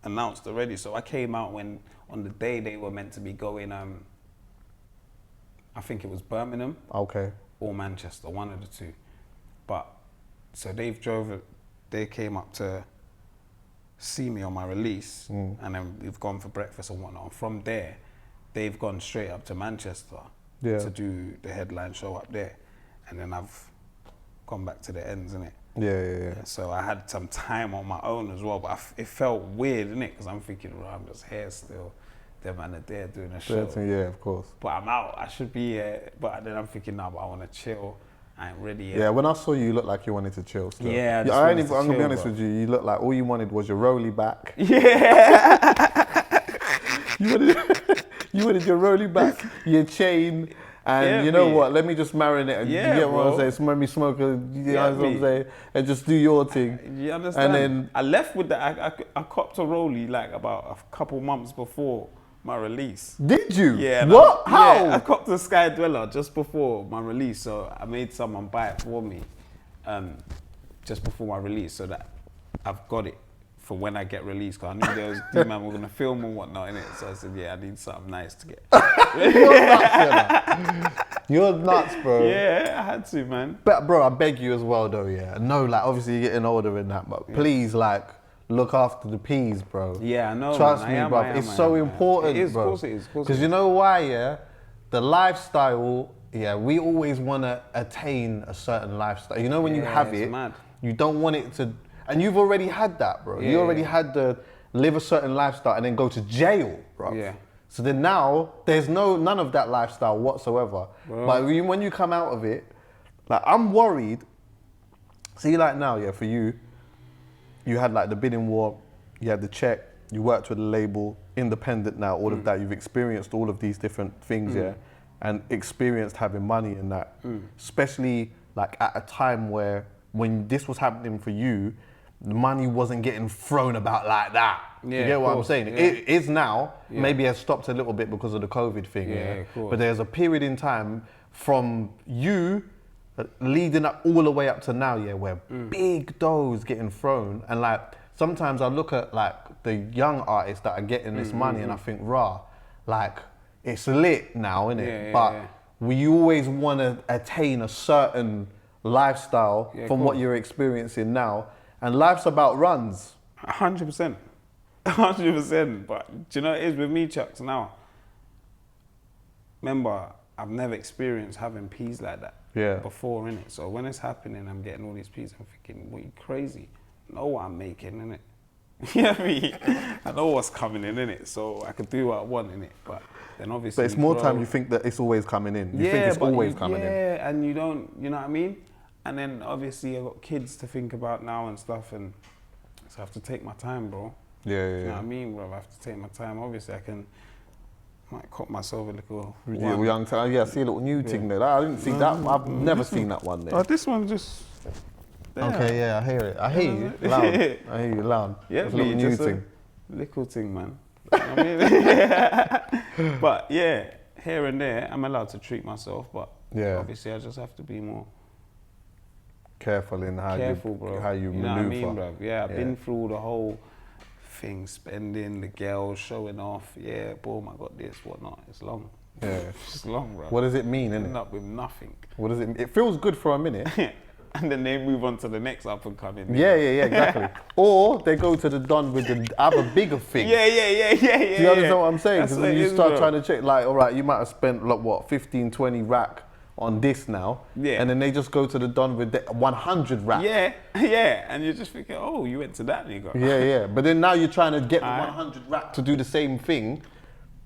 announced already, so I came out when, on the day they were meant to be going, I think it was Birmingham. Okay. Or Manchester, one of the two. But, so they came up to see me on my release, and then we've gone for breakfast and whatnot. And from there, they've gone straight up to Manchester to do the headline show up there. And then I've gone back to the ends, innit? Yeah. So I had some time on my own as well, but it felt weird, innit? Because I'm thinking, I'm just here still. Them man are there doing a show. Yeah, of course. But I'm out, I should be here. But then I'm thinking, but I want to chill. I ain't ready yet. Yeah, when I saw you, you looked like you wanted to chill still. Yeah, I'm going to be honest with you, you looked like all you wanted was your rolly back. Yeah. you wanted your rolly back, your chain, and you know what, let me just marinate and you get what I'm saying, let me smoke, you know what I'm saying, and just do your thing. You understand? And then I left with that, I copped a rollie like about a couple months before my release. Did you? Yeah. What? How? Yeah, I copped the Sky Dweller just before my release, so I made someone buy it for me just before my release, so that I've got it for when I get released, because I knew there was D-Man were gonna film and whatnot in it. So I said, yeah, I need something nice to get. You're nuts, bro. Yeah, I had to, man. But bro, I beg you as well, though. Yeah, no, like obviously you're getting older in that, but please, like, look after the peas, bro. Yeah, I know. Trust me, bro. It's so important, it is, bro. Of course it is. Because you know why? Yeah, the lifestyle. Yeah, we always want to attain a certain lifestyle. You know, when you have it, you don't want it to. And you've already had that, bro. You already had to live a certain lifestyle and then go to jail, bro. Yeah. So then now, there's none of that lifestyle whatsoever. Bro. But when you come out of it, like, I'm worried. See, like now, yeah, for you, you had like the bidding war, you had the check, you worked with a label, independent now, all of that. You've experienced all of these different things, yeah, and experienced having money in that. Especially like at a time where, when this was happening for you, the money wasn't getting thrown about like that. Yeah, you get what I'm saying? Yeah. It is now. Yeah. Maybe it has stopped a little bit because of the COVID thing. Yeah. But there's a period in time from you leading up all the way up to now, yeah, where big doughs getting thrown, and like sometimes I look at like the young artists that are getting this money, and I think, rah, like it's lit now, innit? But we always want to attain a certain lifestyle from what you're experiencing now. And life's about runs. 100%. 100%. But do you know what it is with me, Chucks, now? Remember, I've never experienced having peas like that before, innit? So when it's happening, I'm getting all these peas, I'm thinking, what, you crazy? I know what I'm making, innit? You know what I mean? I know what's coming in, innit? So I can do what I want, innit? But then obviously... But it's more time you think that it's always coming in. You think it's always coming in. Yeah, and you don't, you know what I mean? And then obviously I've got kids to think about now and stuff, and so I have to take my time, bro. Yeah. You know what I mean, bro? I have to take my time. Obviously I can Might cop myself a little Yeah, one. young time. Yeah, I see a little new thing there. I didn't see that. I've never seen that one there. Oh, this one just... Okay, yeah, I hear it. I hear you loud. I hear you loud. Yeah, It's a little new just thing. a little thing, man. I mean, but yeah, here and there, I'm allowed to treat myself, but Yeah. obviously I just have to be more Careful in how careful, you bro. how you know maneuver. what I mean, bro? Yeah, I've been through the whole thing, spending, the girls showing off. Yeah, boom, I got this, whatnot. It's long. Yeah. It's long, bro. What does it mean, End innit? up with nothing. What does it? It feels good for a minute. And then they move on to the next up and coming. Yeah, exactly. Or they go to the Don with the other bigger thing. Yeah. Do you understand what I'm saying? That's Because what when it you is, start bro. trying to check, like, all right, you might have spent, like, what, 15, 20 rack on this now. Yeah. And then they just go to the Don with the 100 rack. Yeah, and you're just thinking, oh, you went to that nigga. Yeah. But then now you're trying to get the 100 rack to do the same thing.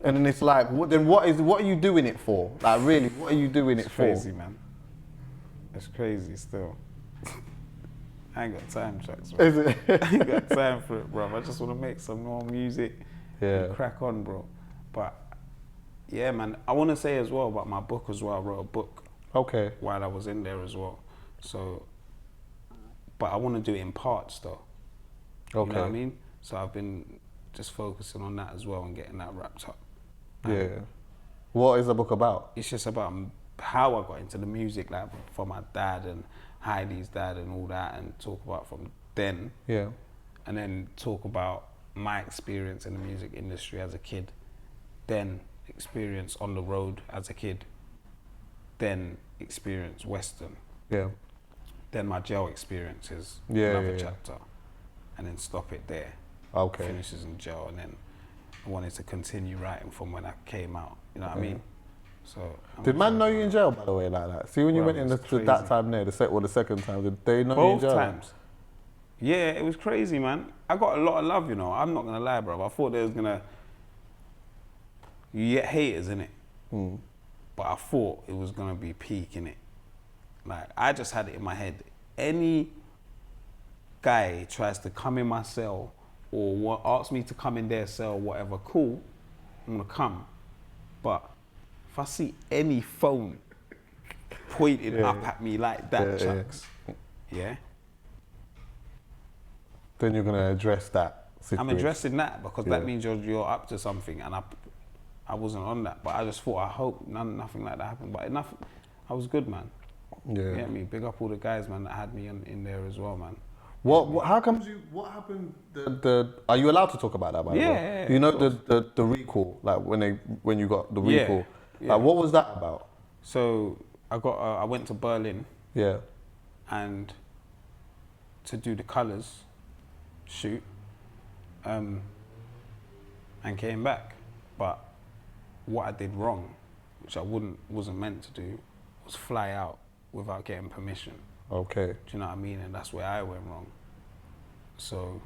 And then it's like, what are you doing it for? Like, really, what are you doing it for? Crazy, man. It's crazy still. I ain't got time, Chucks, bro. Is it? I ain't got time for it, bro. I just want to make some more music and crack on, bro. But yeah, man, I want to say as well about my book as well. I wrote a book Okay. while I was in there as well. So, but I want to do it in parts though. Okay. You know what I mean? So I've been just focusing on that as well and getting that wrapped up. Yeah. What is the book about? It's just about how I got into the music, like from my dad and Heidi's dad and all that, and talk about from then. Yeah. And then talk about my experience in the music industry as a kid, then experience on the road as a kid, then experience Western, Yeah. then my jail experience is Yeah, another yeah. chapter, and then stop it there. Okay. Finishes in jail, and then I wanted to continue writing from when I came out. You know what I mean? So Did man know you in jail, by the way, like that? See, when you Bro, went in it's to that crazy. time there, the second time, did they know you in both jail? times. Yeah, it was crazy, man. I got a lot of love, you know. I'm not gonna lie, bro. I thought there was gonna you get haters in it, but I thought it was gonna be peak in it. Like I just had it in my head. Any guy tries to come in my cell or asks me to come in their cell, whatever, cool, I'm gonna come. But if I see any phone pointed up at me like that, Chucks, yeah, Then you're gonna address that situation. I'm addressing that because that means you're up to something, and I wasn't on that. But I just thought, I hope nothing like that happened. But enough, I was good, man. Yeah. You get me? Big up all the guys, man, that had me in there as well, man. What? How comes you? What happened? Are you allowed to talk about that? By the way? Yeah, You know the recall, like when you got the Yeah, recall. yeah. Like what was that about? So I went to Berlin Yeah. and to do the colours shoot, and came back. But what I did wrong, which I wasn't meant to do, was fly out without getting permission. Okay. Do you know what I mean? And that's where I went wrong. So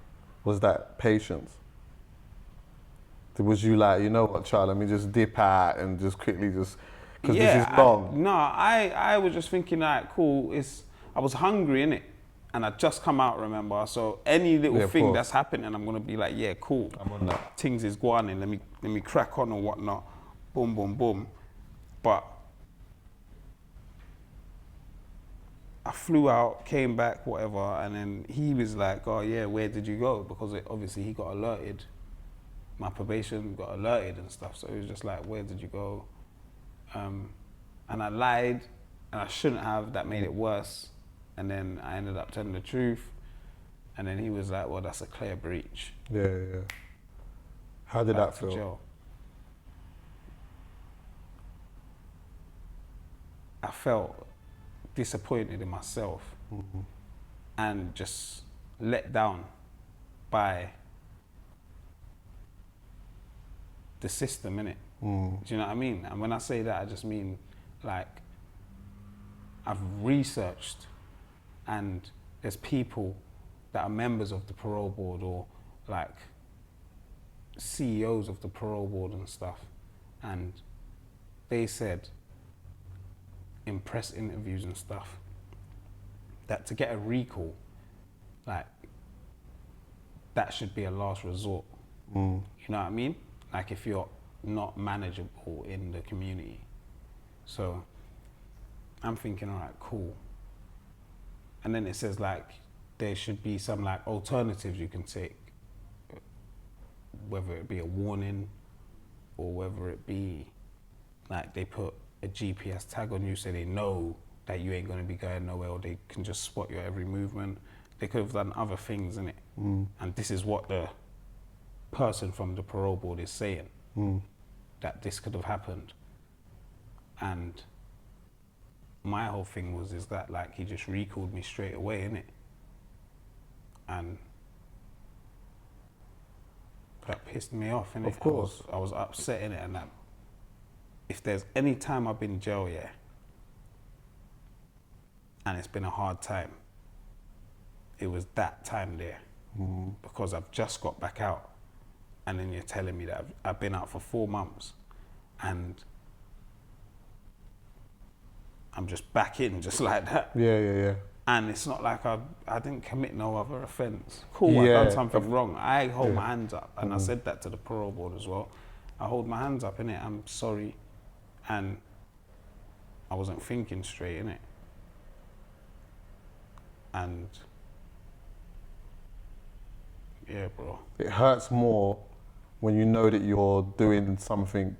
Was that patience? Was you like, you know what, Charles, let me just dip out and just quickly because this is long. I was just thinking like, cool, I was hungry, innit? And I just come out, remember? So any little Yeah, of thing course. that's happening, I'm gonna be like, yeah, cool. I'm on that. Things is going in, let me crack on and whatnot. Boom, boom, boom. But I flew out, came back, whatever, and then he was like, oh yeah, where did you go? Because obviously he got alerted. My probation got alerted and stuff, so he was just like, where did you go? And I lied, and I shouldn't have, that made it worse. And then I ended up telling the truth, and then he was like, well, that's a clear breach. Yeah. How did Back that to feel? jail. I felt disappointed in myself and just let down by the system, innit? Do you know what I mean? And when I say that, I just mean like I've researched, and there's people that are members of the parole board or like CEOs of the parole board and stuff, and they said in press interviews and stuff that to get a recall, like that should be a last resort. You know what I mean? Like if you're not manageable in the community. So I'm thinking, all right, cool. And then it says like there should be some like alternatives you can take, whether it be a warning or whether it be like they put a GPS tag on you so they know that you ain't going to be going nowhere, or they can just spot your every movement. They could have done other things, innit? And this is what the person from the parole board is saying, that this could have happened. And my whole thing is that like he just recalled me straight away, innit? And that pissed me off, innit? Of course. I was upset, innit? And that if there's any time I've been in jail, yeah, and it's been a hard time, it was that time there. Because I've just got back out, and then you're telling me that I've been out for 4 months and I'm just back in just like that. Yeah. And it's not like I didn't commit no other offence. Cool, I've done something wrong. I hold my hands up, and I said that to the parole board as well. I hold my hands up, innit? I'm sorry, and I wasn't thinking straight, innit? And yeah, bro. It hurts more when you know that you're doing something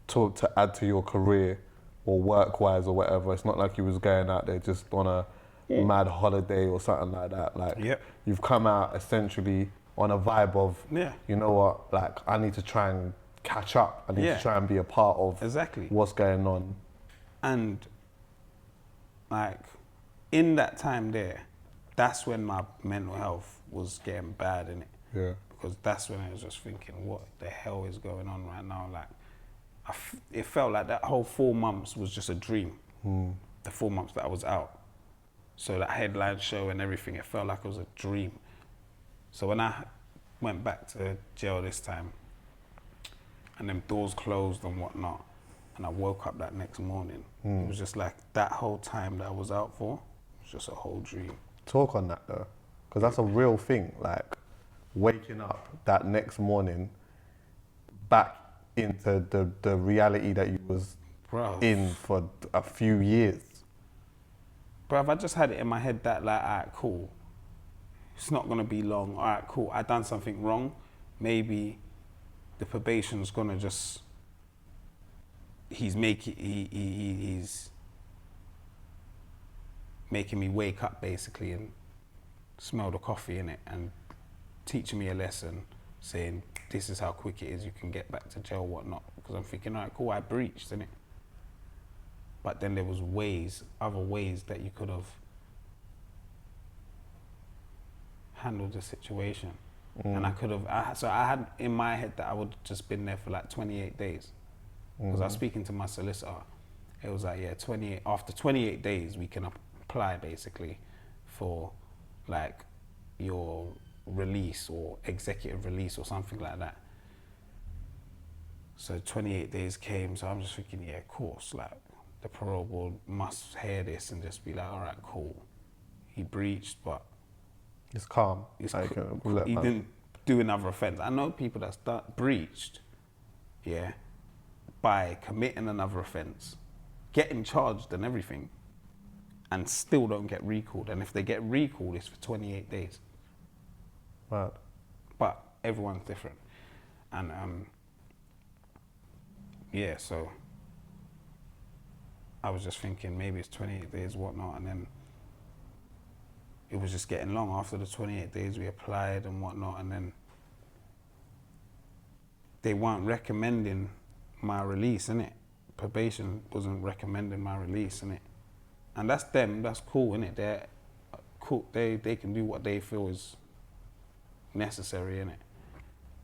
to add to your career or work-wise or whatever. It's not like you was going out there just on a mad holiday or something like that. Like, you've come out essentially on a vibe of, you know what, like, I need to try and catch up. I need to try and be a part of what's going on. And, like, in that time there, that's when my mental health was getting bad, innit? Yeah. Because that's when I was just thinking, what the hell is going on right now? Like, it felt like that whole 4 months was just a dream. The 4 months that I was out. So that headline show and everything, it felt like it was a dream. So when I went back to jail this time, and them doors closed and whatnot, and I woke up that next morning, it was just like that whole time that I was out for was just a whole dream. Talk on that though, because that's a real thing. Like, waking up that next morning back into the reality that you was in for a few years. Bruv, I just had it in my head that like, alright, cool. It's not gonna be long. Alright, cool. I done something wrong. Maybe the probation's gonna just, he's making me wake up basically and smell the coffee in it and teaching me a lesson, saying this is how quick it is, you can get back to jail, whatnot. Because I'm thinking, all right, cool, I breached, innit? But then there was other ways that you could have handled the situation. And I could have, so I had in my head that I would have just been there for like 28 days. Because I was speaking to my solicitor. It was like, yeah, after 28 days, we can apply basically for like your release or executive release or something like that. So 28 days came, so I'm just thinking, yeah, of course, like the parole board must hear this and just be like, all right, cool. He breached, but it's calm. He didn't do another offense. I know people that's breached, yeah, by committing another offense, getting charged and everything, and still don't get recalled. And if they get recalled, it's for 28 days. Right. But everyone's different. And yeah, so I was just thinking maybe it's 28 days, whatnot, and then it was just getting long. After the 28 days, we applied and whatnot, and then they weren't recommending my release, innit? Probation wasn't recommending my release, innit? And that's them, that's cool, innit? They're cool, they can do what they feel is necessary, innit?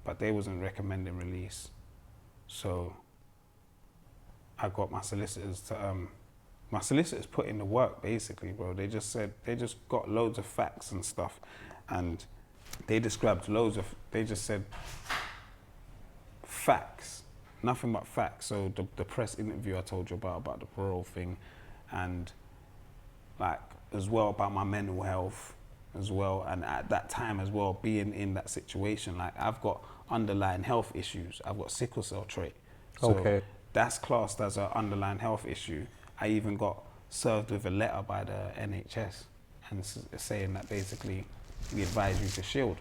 But they wasn't recommending release. So I got my solicitors to, my solicitors put in the work basically, bro. They just got loads of facts and stuff, and they described they just said facts, nothing but facts. So the press interview I told you about the parole thing, and like as well about my mental health, as well, and at that time as well, being in that situation, like I've got underlying health issues. I've got sickle cell trait. So Okay. that's classed as an underlying health issue. I even got served with a letter by the NHS and saying that basically we advise you to shield.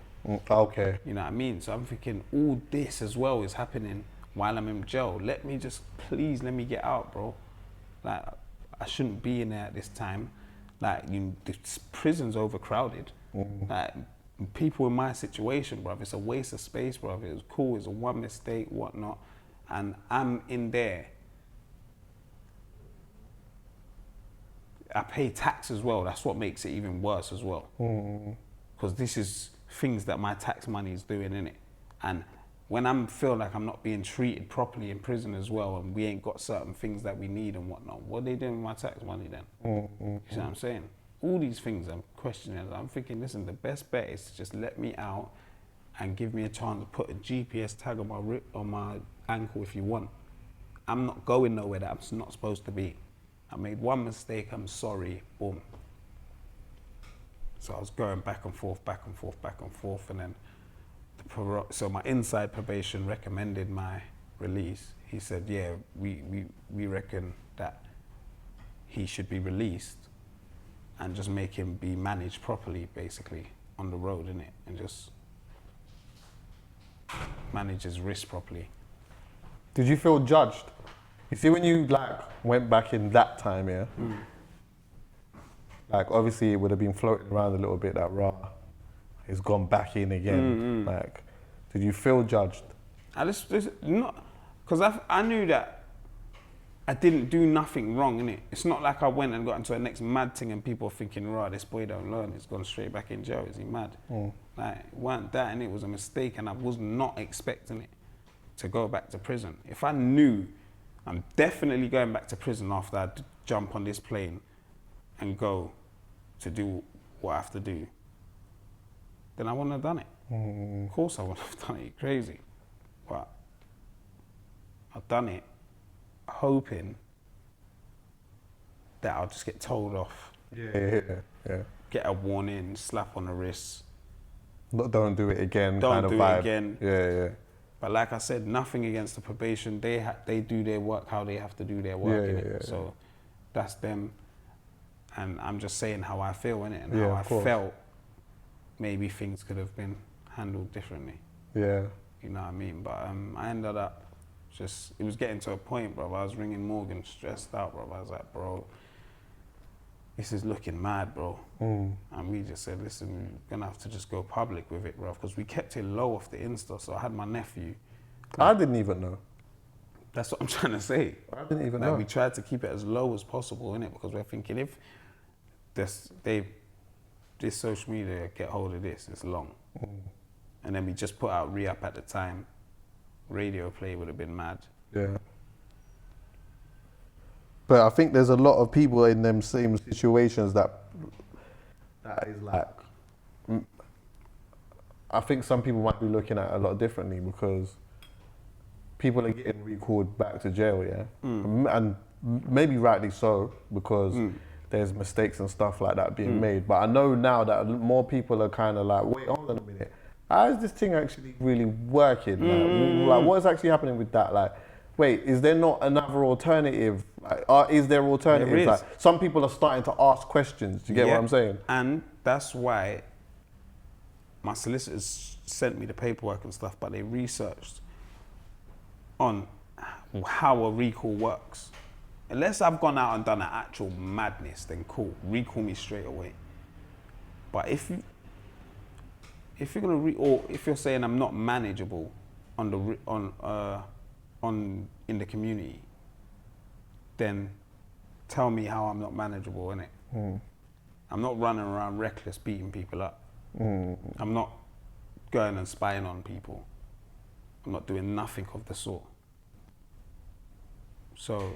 Okay. You know what I mean? So I'm thinking all this as well is happening while I'm in jail. Please let me get out, bro. Like, I shouldn't be in there at this time. Like, the prison's overcrowded. Like, people in my situation, bruv, it's a waste of space, bruv. It was cool, it's a one mistake, whatnot. And I'm in there. I pay tax as well. That's what makes it even worse as well. Because this is things that my tax money is doing, innit? And when I feel like I'm not being treated properly in prison as well, and we ain't got certain things that we need and whatnot, what are they doing with my tax money then? You see what I'm saying? All these things I'm questioning. I'm thinking, listen, the best bet is to just let me out and give me a chance to put a GPS tag on my ankle if you want. I'm not going nowhere that I'm not supposed to be. I made one mistake, I'm sorry, boom. So I was going back and forth, and then so my inside probation recommended my release. He said, yeah, we reckon that he should be released and just make him be managed properly, basically, on the road, innit? And just manage his risk properly. Did you feel judged? You see, when you like went back in that time, yeah, like obviously it would have been floating around a little bit that he's gone back in again. Like, did you feel judged? I just not, because I knew that I didn't do nothing wrong, innit? It's not like I went and got into the next mad thing and people thinking, right, this boy don't learn, he's gone straight back in jail, is he mad? Like, it weren't that, and it was a mistake, and I was not expecting it to go back to prison. If I knew I'm definitely going back to prison after I jump on this plane and go to do what I have to do, then I wouldn't have done it. Of course I wouldn't have done it, you're crazy. But I've done it hoping that I'll just get told off. Yeah. Get a warning, slap on the wrist. Don't do it again. Don't kind of do vibe. it again. Yeah. But like I said, nothing against the probation. They do their work how they have to do their work, innit? So that's them. And I'm just saying how I feel, innit? And how I felt maybe things could have been handled differently. Yeah. You know what I mean? But I ended up it was getting to a point, bro. I was ringing Morgan stressed out, bro. I was like, bro, this is looking mad, bro. And we just said, listen, we're gonna have to just go public with it, bro, because we kept it low off the Insta. So I had my nephew. I didn't even know. That's what I'm trying to say. I didn't even know. We tried to keep it as low as possible, innit? Because we're thinking if this social media get hold of this, it's long. And then we just put out re-up at the time. Radio play would have been mad. Yeah. But I think there's a lot of people in them same situations that is like, I think some people might be looking at it a lot differently because people are getting recalled back to jail, yeah? And maybe rightly so, because there's mistakes and stuff like that being made. But I know now that more people are kind of like, wait, hold on a minute. How is this thing actually really working? Like, what is actually happening with that? Like, wait, is there not another alternative? Like, is there alternatives? There is. Like, some people are starting to ask questions. Do you get what I'm saying? And that's why my solicitors sent me the paperwork and stuff, but they researched on how a recall works. Unless I've gone out and done an actual madness, then cool, recall me straight away. But if you're gonna or if you're saying I'm not manageable in the community, then tell me how I'm not manageable, innit? I'm not running around reckless beating people up. I'm not going and spying on people. I'm not doing nothing of the sort. So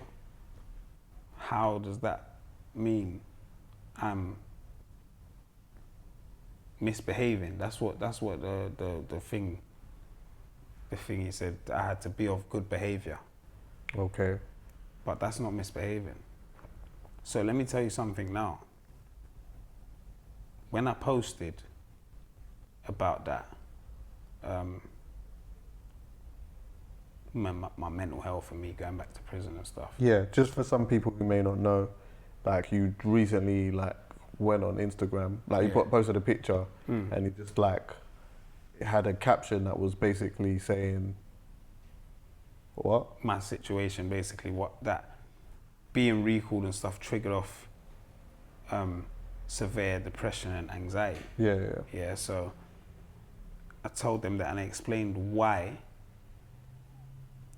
how does that mean I'm misbehaving? That's what the thing he said, I had to be of good behavior. Okay. But that's not misbehaving. So let me tell you something now. when I posted about that, my mental health and me going back to prison and stuff. Yeah, just for some people who may not know, like you recently like went on Instagram, like you posted a picture and you just like, it had a caption that was basically saying, what? My situation, basically, what that being recalled and stuff triggered off severe depression and anxiety. Yeah, so I told them that and I explained why,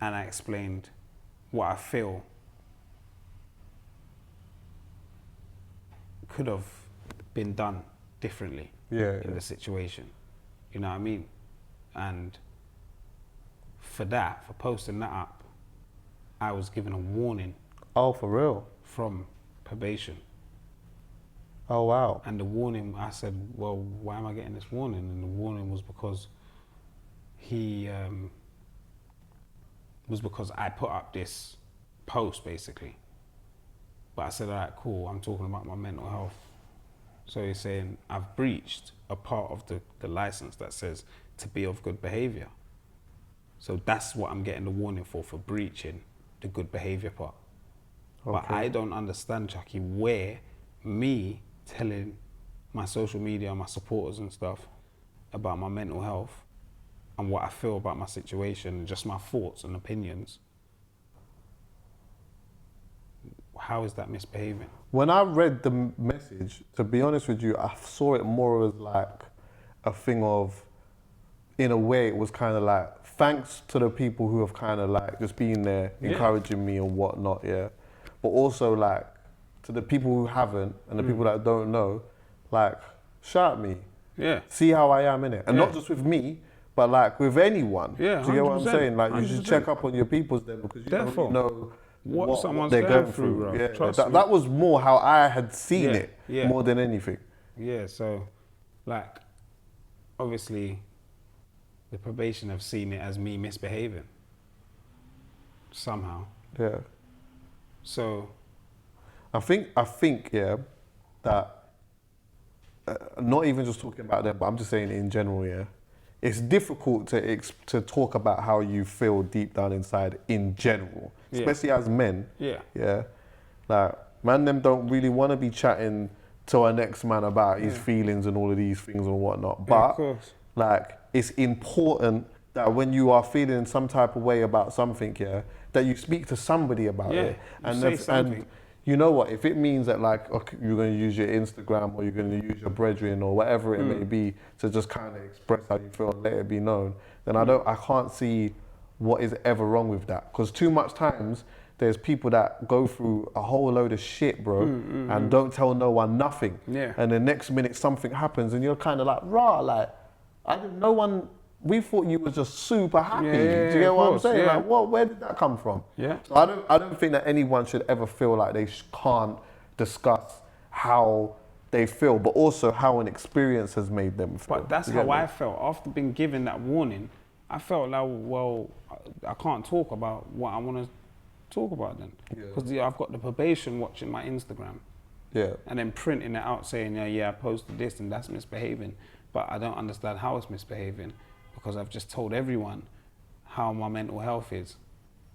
and I explained what I feel could have been done differently in the situation. You know what I mean? And for posting that up, I was given a warning. Oh, for real? From probation. Oh, wow. And the warning, I said, well, why am I getting this warning? And the warning was because I put up this post, basically. But I said, all right, cool, I'm talking about my mental health. So he's saying, I've breached a part of the license that says to be of good behavior. So that's what I'm getting the warning for breaching the good behavior part. Okay. But I don't understand, Chuckie, where me telling my social media, my supporters and stuff about my mental health and what I feel about my situation and just my thoughts and opinions, how is that misbehaving? When I read the message, to be honest with you, I saw it more as like a thing of, in a way, it was kind of like, thanks to the people who have kind of like just been there, encouraging me and whatnot, But also like, to the people who haven't and the people that don't know, like, shout me. Yeah. See how I am in it. And not just with me, but like with anyone. Yeah, do you get what I'm saying? Like 100%. you should check up on your peoples then, because you don't really know what someone's they're going through. bro. Yeah, Trust me. that was more how I had seen it, more than anything. Yeah, so like, obviously, the probation have seen it as me misbehaving. Somehow. Yeah. So I think that not even just talking about them, but I'm just saying in general, it's difficult to talk about how you feel deep down inside in general, especially as men. Yeah. Like, man, them don't really want to be chatting to our next man about his feelings and all of these things and whatnot. But like, it's important that when you are feeling some type of way about something, that you speak to somebody about it. And say something. And you know what, if it means that like, okay, you're going to use your Instagram or you're going to use your brethren or whatever it may be to just kind of express how you feel and let it be known, then I can't see what is ever wrong with that. Because too much times, there's people that go through a whole load of shit, bro, and don't tell no one nothing. And the next minute something happens and you're kind of like, rah, like, no one, we thought you were just super happy. Do you get what I'm saying? Like, where did that come from? So I don't think that anyone should ever feel like they can't discuss how they feel, but also how an experience has made them feel. But that's how I felt. After being given that warning, I felt like, well, I can't talk about what I want to talk about then. Because I've got the probation watching my Instagram. And then printing it out saying, I posted this and that's misbehaving. But I don't understand how it's misbehaving, because I've just told everyone how my mental health is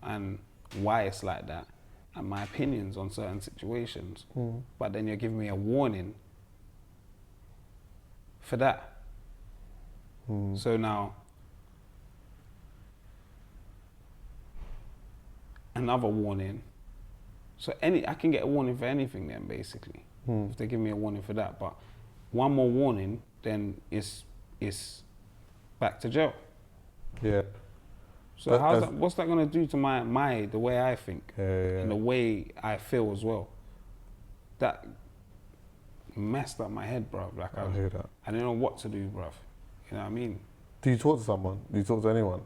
and why it's like that and my opinions on certain situations. But then you're giving me a warning for that. So now, another warning. So I can get a warning for anything then, basically, if they give me a warning for that. But one more warning, then it's back to jail. So what's that gonna do to the way I think and the way I feel as well? That messed up my head, bruv. Like I hear that. I don't know what to do, bruv. You know what I mean? Do you talk to someone? Do you talk to anyone?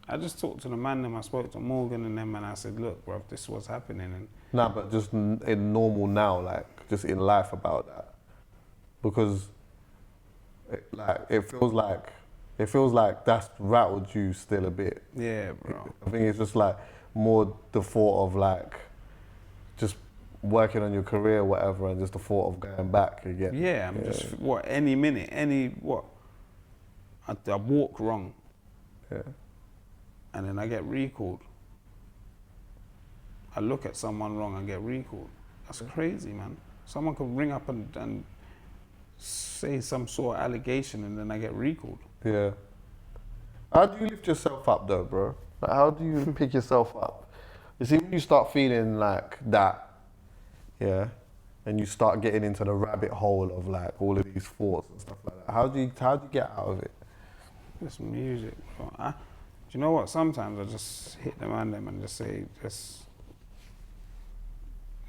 I just talked to the man, and I spoke to Morgan and them, and I said, look, bruv, this is what's happening. And nah, but just in normal now, like just in life about that, because it feels like that's rattled you still a bit. Yeah, bro. I think it's just like more the thought of like just working on your career or whatever, and just the thought of going back again. Yeah, I'm just, any minute, I walk wrong. Yeah. And then I get recalled. I look at someone wrong and get recalled. That's crazy, man. Someone could ring up and say some sort of allegation and then I get recalled. Yeah. How do you lift yourself up though, bro? Like, how do you pick yourself up? You see, when you start feeling like that, yeah, and you start getting into the rabbit hole of like all of these thoughts and stuff like that, how do you get out of it? Just music, bro. Do you know what? Sometimes I just hit them and just say, just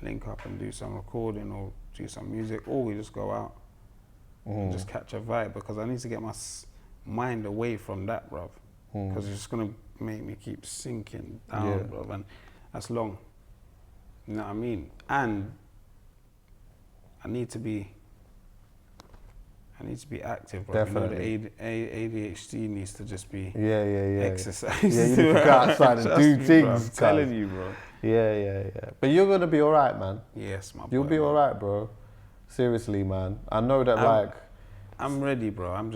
link up and do some recording or do some music, or we just go out and just catch a vibe, because I need to get my mind away from that, bruv. Because it's just gonna make me keep sinking down, bruv, and that's long. You know what I mean? And I need to be active, bro. Definitely. You know, the ADHD needs to just be exercise. Yeah, you need to go outside and do things. Bro, I'm telling you, bro. Yeah. But you're gonna be alright, man. Yes, my boy. You'll be alright, bro. Seriously, man. I know that I'm ready, bro. I'm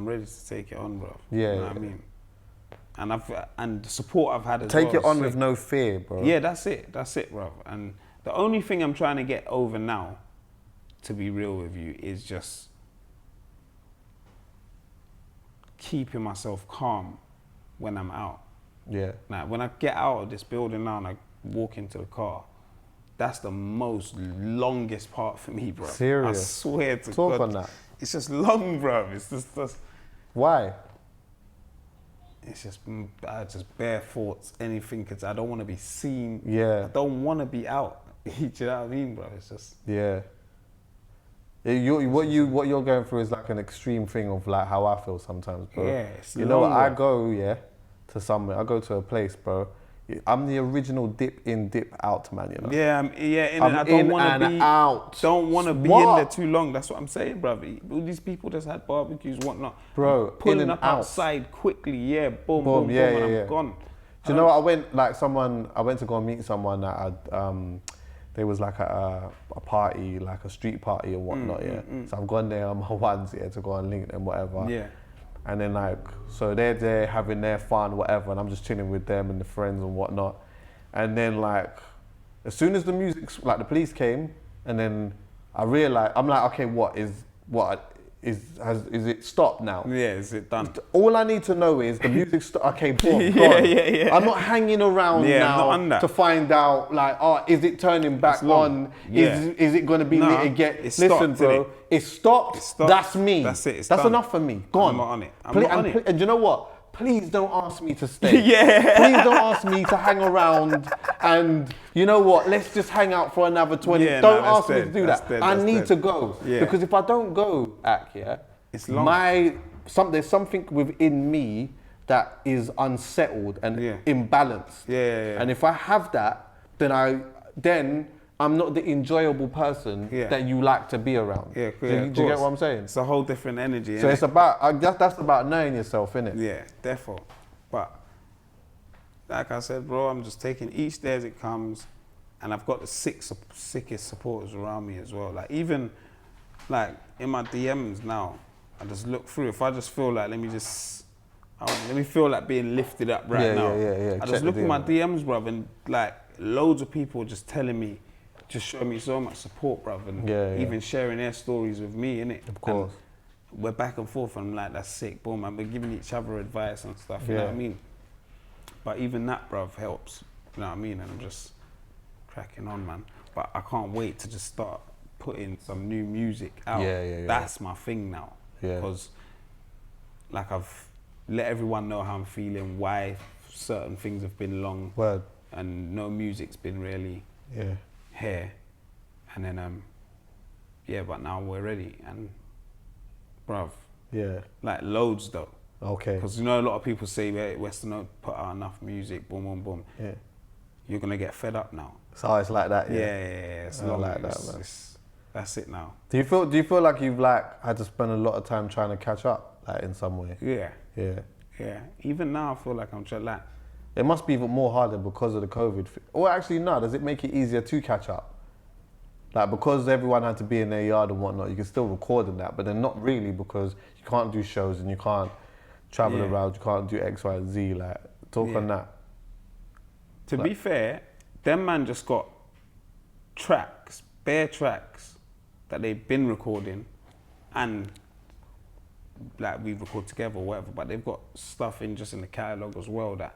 ready to take it on, bro. Yeah. You know what I mean? And the support I've had as take well. It on with no fear, bro. Yeah, that's it, bro. And the only thing I'm trying to get over now, to be real with you, is just keeping myself calm when I'm out. Yeah. Like when I get out of this building now and I walk into the car, that's the most longest part for me, bro. Serious? I swear to Talk God. on that. It's just long, bro. It's just Why? It's just bare thoughts, anything, because I don't want to be seen. Yeah. I don't want to be out. Do you know what I mean, bro? It's just... Yeah. What you're going through is like an extreme thing of like how I feel sometimes, bro. Yeah, it's you know what? long, I go, to somewhere. I go to a place, bro. I'm the original dip in, dip out man, you know? Yeah, I don't want to be out. Don't want to be in there too long. That's what I'm saying, brother. All these people just had barbecues, whatnot. Bro, pulling up outside quickly, boom, and I'm gone. Do you know what? I went to go and meet someone that there was like a party, like a street party or whatnot, So I've gone there on my ones, to go and link them, whatever. Yeah. And then so they're there having their fun, whatever, and I'm just chilling with them and the friends and whatnot. And then as soon as the music, the police came, and then I realized, I'm like, okay, is it stopped now? Yeah, is it done? All I need to know is the music stopped. Okay, boom, yeah. I'm not hanging around now to find out, is it turning back on? Yeah. Is it going to be lit again? Listen, bro, it's stopped. That's me. That's it. That's enough for me. Gone. I'm not on it. I'm not on it. And you know what? Please don't ask me to stay. Yeah. Please don't ask me to hang around. And you know what? Let's just hang out for another 20. Yeah, don't ask me to do that. I need to go. Yeah. Because if I don't go, it's long. There's something within me that is unsettled and imbalanced. Yeah. And if I have that, then I'm not the enjoyable person that you like to be around. Yeah, do you get what I'm saying? It's a whole different energy. So it's about, that's about knowing yourself, innit? Yeah, defo. But like I said, bro, I'm just taking each day as it comes, and I've got the sickest supporters around me as well. Like even in my DMs now, I just look through. If I just feel like, let me feel like being lifted up right now. Yeah. I just look at my DMs, bruv, and loads of people just telling me, just showing me so much support, bruv, and even sharing their stories with me, innit? Of course. And we're back and forth, and I'm like, that's sick, boom, and we're giving each other advice and stuff, you know what I mean? But even that, bruv, helps, you know what I mean? And I'm just cracking on, man. But I can't wait to just start putting some new music out. Yeah. That's my thing now. Because I've let everyone know how I'm feeling, why certain things have been long. Word. And no music's been really here. And then, but now we're ready. And, bruv. Yeah. Loads though. Okay. Because a lot of people say Western don't put out enough music, boom. Yeah. You're going to get fed up now. So it's like that, Yeah. It's long. Like that, man. That's it now. Do you feel like you've had to spend a lot of time trying to catch up, in some way? Yeah. Even now, I feel like I'm trying. It must be even more harder because of the COVID. Or actually, no. Does it make it easier to catch up? Like, because everyone had to be in their yard and whatnot, you can still record in that, but then not really, because you can't do shows and you can't travel around, you can't do X, Y, and Z. Like, talk on that. To be fair, them man just got tracks, bare tracks that they've been recording, and like we record together or whatever, but they've got stuff in the catalogue as well that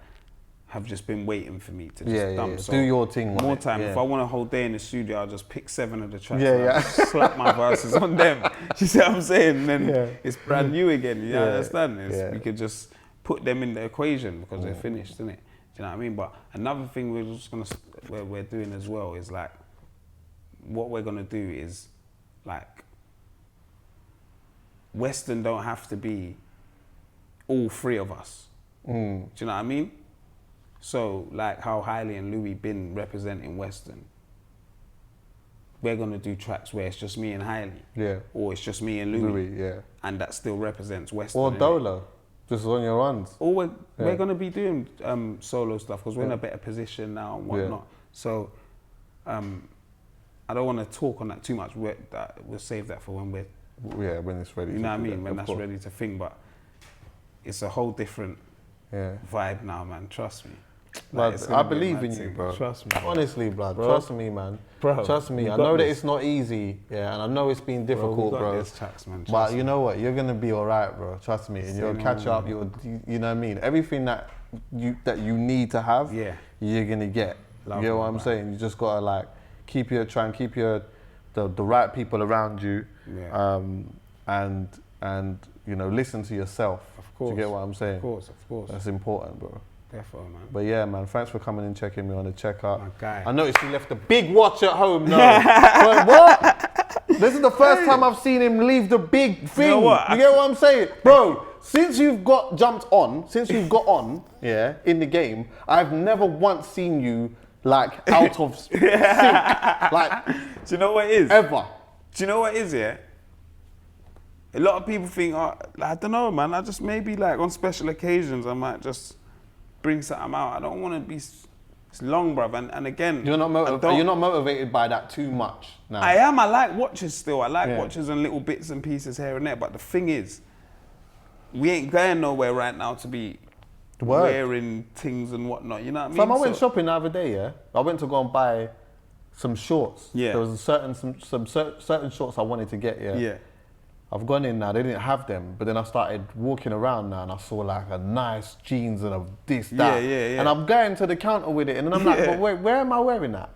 have just been waiting for me to just dump. So do your thing. More time. If I want a whole day in the studio, I'll just pick 7 of the tracks and I'll just slap my verses on them. You see what I'm saying? And then it's brand new again. You understand? We could just put them in the equation because they're finished, isn't it? Do you know what I mean? But another thing we're doing as well is like, what we're gonna do is like, Western don't have to be all 3 of us. Do you know what I mean? So like how Hailey and Louis been representing Western, we're gonna do tracks where it's just me and Hailey. Or it's just me and Louis. And that still represents Western. Or Dolo, just on your runs. Or we're gonna be doing solo stuff because we're in a better position now and whatnot. So I don't want to talk on that too much. We'll save that for when when it's ready. You know what I mean? When that's ready to think. But it's a whole different vibe now, man. Trust me. Like, I believe in you, bro. Trust me. Honestly, bro. Trust me, man. Trust me. I know that it's not easy, and I know it's been difficult, bro. But you know what? You're gonna be all right, bro. Trust me, and you'll catch up. You know what I mean? Everything that you need to have, you're gonna get. You get what I'm saying? You just gotta like try and keep the right people around you, and you know, listen to yourself. Of course. Do you get what I'm saying? Of course. That's important, bro. Definitely, man. But yeah, man, thanks for coming and checking me on the checkup. My guy. I noticed you left the big watch at home. No. But what? This is the first time I've seen him leave the big thing. You know what? You get what I'm saying? Bro, since you've got on in the game, I've never once seen you like out of sync. Like, do you know what it is? Ever. Do you know what it is, yeah? A lot of people think, I don't know, man, I just maybe like on special occasions, I might just bring something out. I don't want to be long, bruv. And again, you're not motivated by that too much now. I am. I like watches still. I like watches and little bits and pieces here and there. But the thing is, we ain't going nowhere right now to be wearing things and whatnot. You know what I mean? Fam, I went shopping the other day. Yeah, I went to go and buy some shorts. Yeah, there was certain shorts I wanted to get. Yeah. I've gone in now, they didn't have them, but then I started walking around now and I saw like a nice jeans and a this, that. Yeah. And I'm going to the counter with it and then I'm like, but wait, where am I wearing that?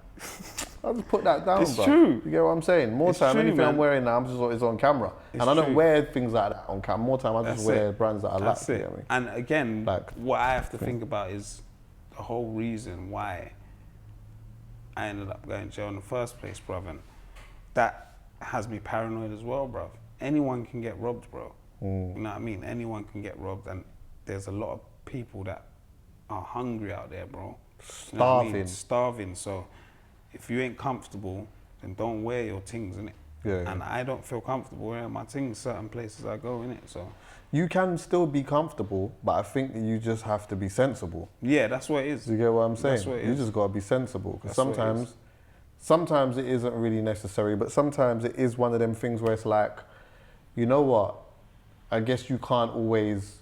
I'll just put that down, bro. True. You get what I'm saying? More time, anything I'm wearing now, it's on camera. And I don't wear things like that on camera. More time, I just wear brands that I like. You know what I mean? And again, like, what I have to think about is the whole reason why I ended up going to jail in the first place, bruv. And that has me paranoid as well, bruv. Anyone can get robbed, bro. You know what I mean? Anyone can get robbed, and there's a lot of people that are hungry out there, bro. Starving. You know what I mean? Starving. So if you ain't comfortable, then don't wear your things, innit? Yeah. And I don't feel comfortable wearing my things certain places I go, innit? So you can still be comfortable, but I think that you just have to be sensible. Yeah, that's what it is. You get what I'm saying? That's what it is. You just gotta be sensible, because sometimes it isn't really necessary, but sometimes it is one of them things where it's like, you know what? I guess you can't always,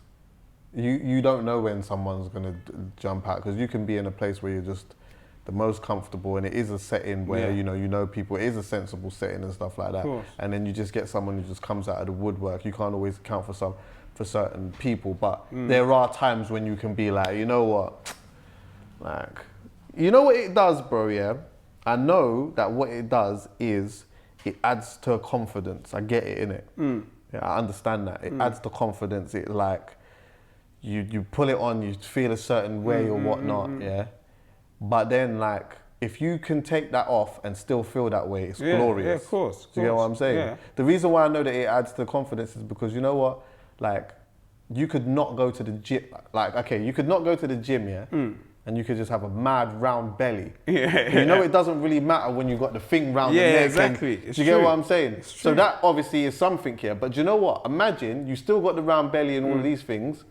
you don't know when someone's gonna jump out, because you can be in a place where you're just the most comfortable and it is a setting where you know people, it is a sensible setting and stuff like that. And then you just get someone who just comes out of the woodwork. You can't always account for certain people, but there are times when you can be like, you know what? Like, you know what it does, bro, yeah? I know that what it does is it adds to confidence. I get it, innit? Yeah, I understand that. It adds to confidence. It like, you pull it on, you feel a certain way or whatnot, yeah? But then like, if you can take that off and still feel that way, it's glorious. Yeah, of course. Do you get what I'm saying? Yeah. The reason why I know that it adds to confidence is because, you know what? Like, you could not go to the gym. Like, okay, you could not go to the gym, yeah? And you could just have a mad round belly. You know, it doesn't really matter when you got the thing round the neck. Yeah, exactly. Do you get what I'm saying? So that obviously is something here. But do you know what? Imagine you still got the round belly and all of these things,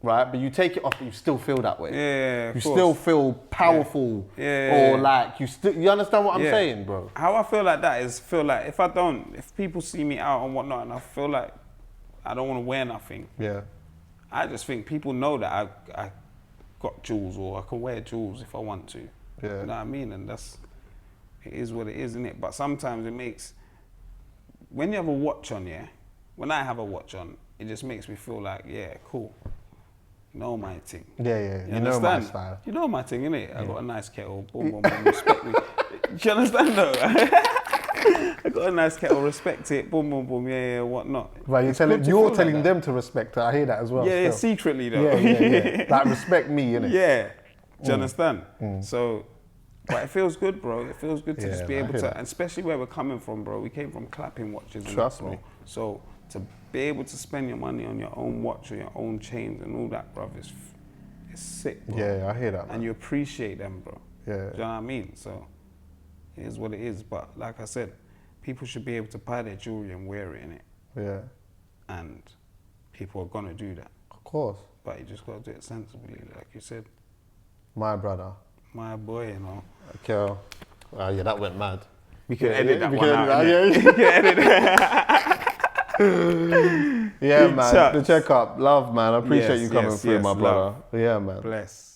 right? But you take it off, but you still feel that way. Yeah, you of still course. feel powerful, or like you understand what I'm saying, bro? How I feel like that is if people see me out and whatnot, and I feel like I don't want to wear nothing. Yeah. I just think people know that I got jewels, or I can wear jewels if I want to. Yeah. You know what I mean? And it is what it is, isn't it? But sometimes when you have a watch on, when I have a watch on, it just makes me feel like, yeah, cool. You know my thing. Yeah. You know my style. You know my thing, innit? I got a nice kettle, boom, boom, boom, respect me. Do you understand though? I got a nice kettle, respect it, boom, boom, boom, yeah, whatnot. Right, you're telling them to respect it. I hear that as well. Yeah, secretly though. Yeah. Like, respect me, innit? Yeah. Do you understand? So, but it feels good, bro. It feels good to just be able to, and especially where we're coming from, bro. We came from clapping watches. Trust me. So, to be able to spend your money on your own watch or your own chains and all that, bro, it's sick, bro. Yeah, I hear that, man. And you appreciate them, bro. Yeah. Do you know what I mean? So, it is what it is. But like I said, people should be able to buy their jewelry and wear it, innit? Yeah. And people are gonna do that. Of course. But you just gotta do it sensibly, like you said. My brother. My boy, you know. Akelle. Yeah, that went mad. We can edit that we one can out. edit that, We can edit that. Yeah, man. Chucks. The checkup. Love, man. I appreciate Yes, you coming yes, through, yes, my brother. Yeah, man. Bless.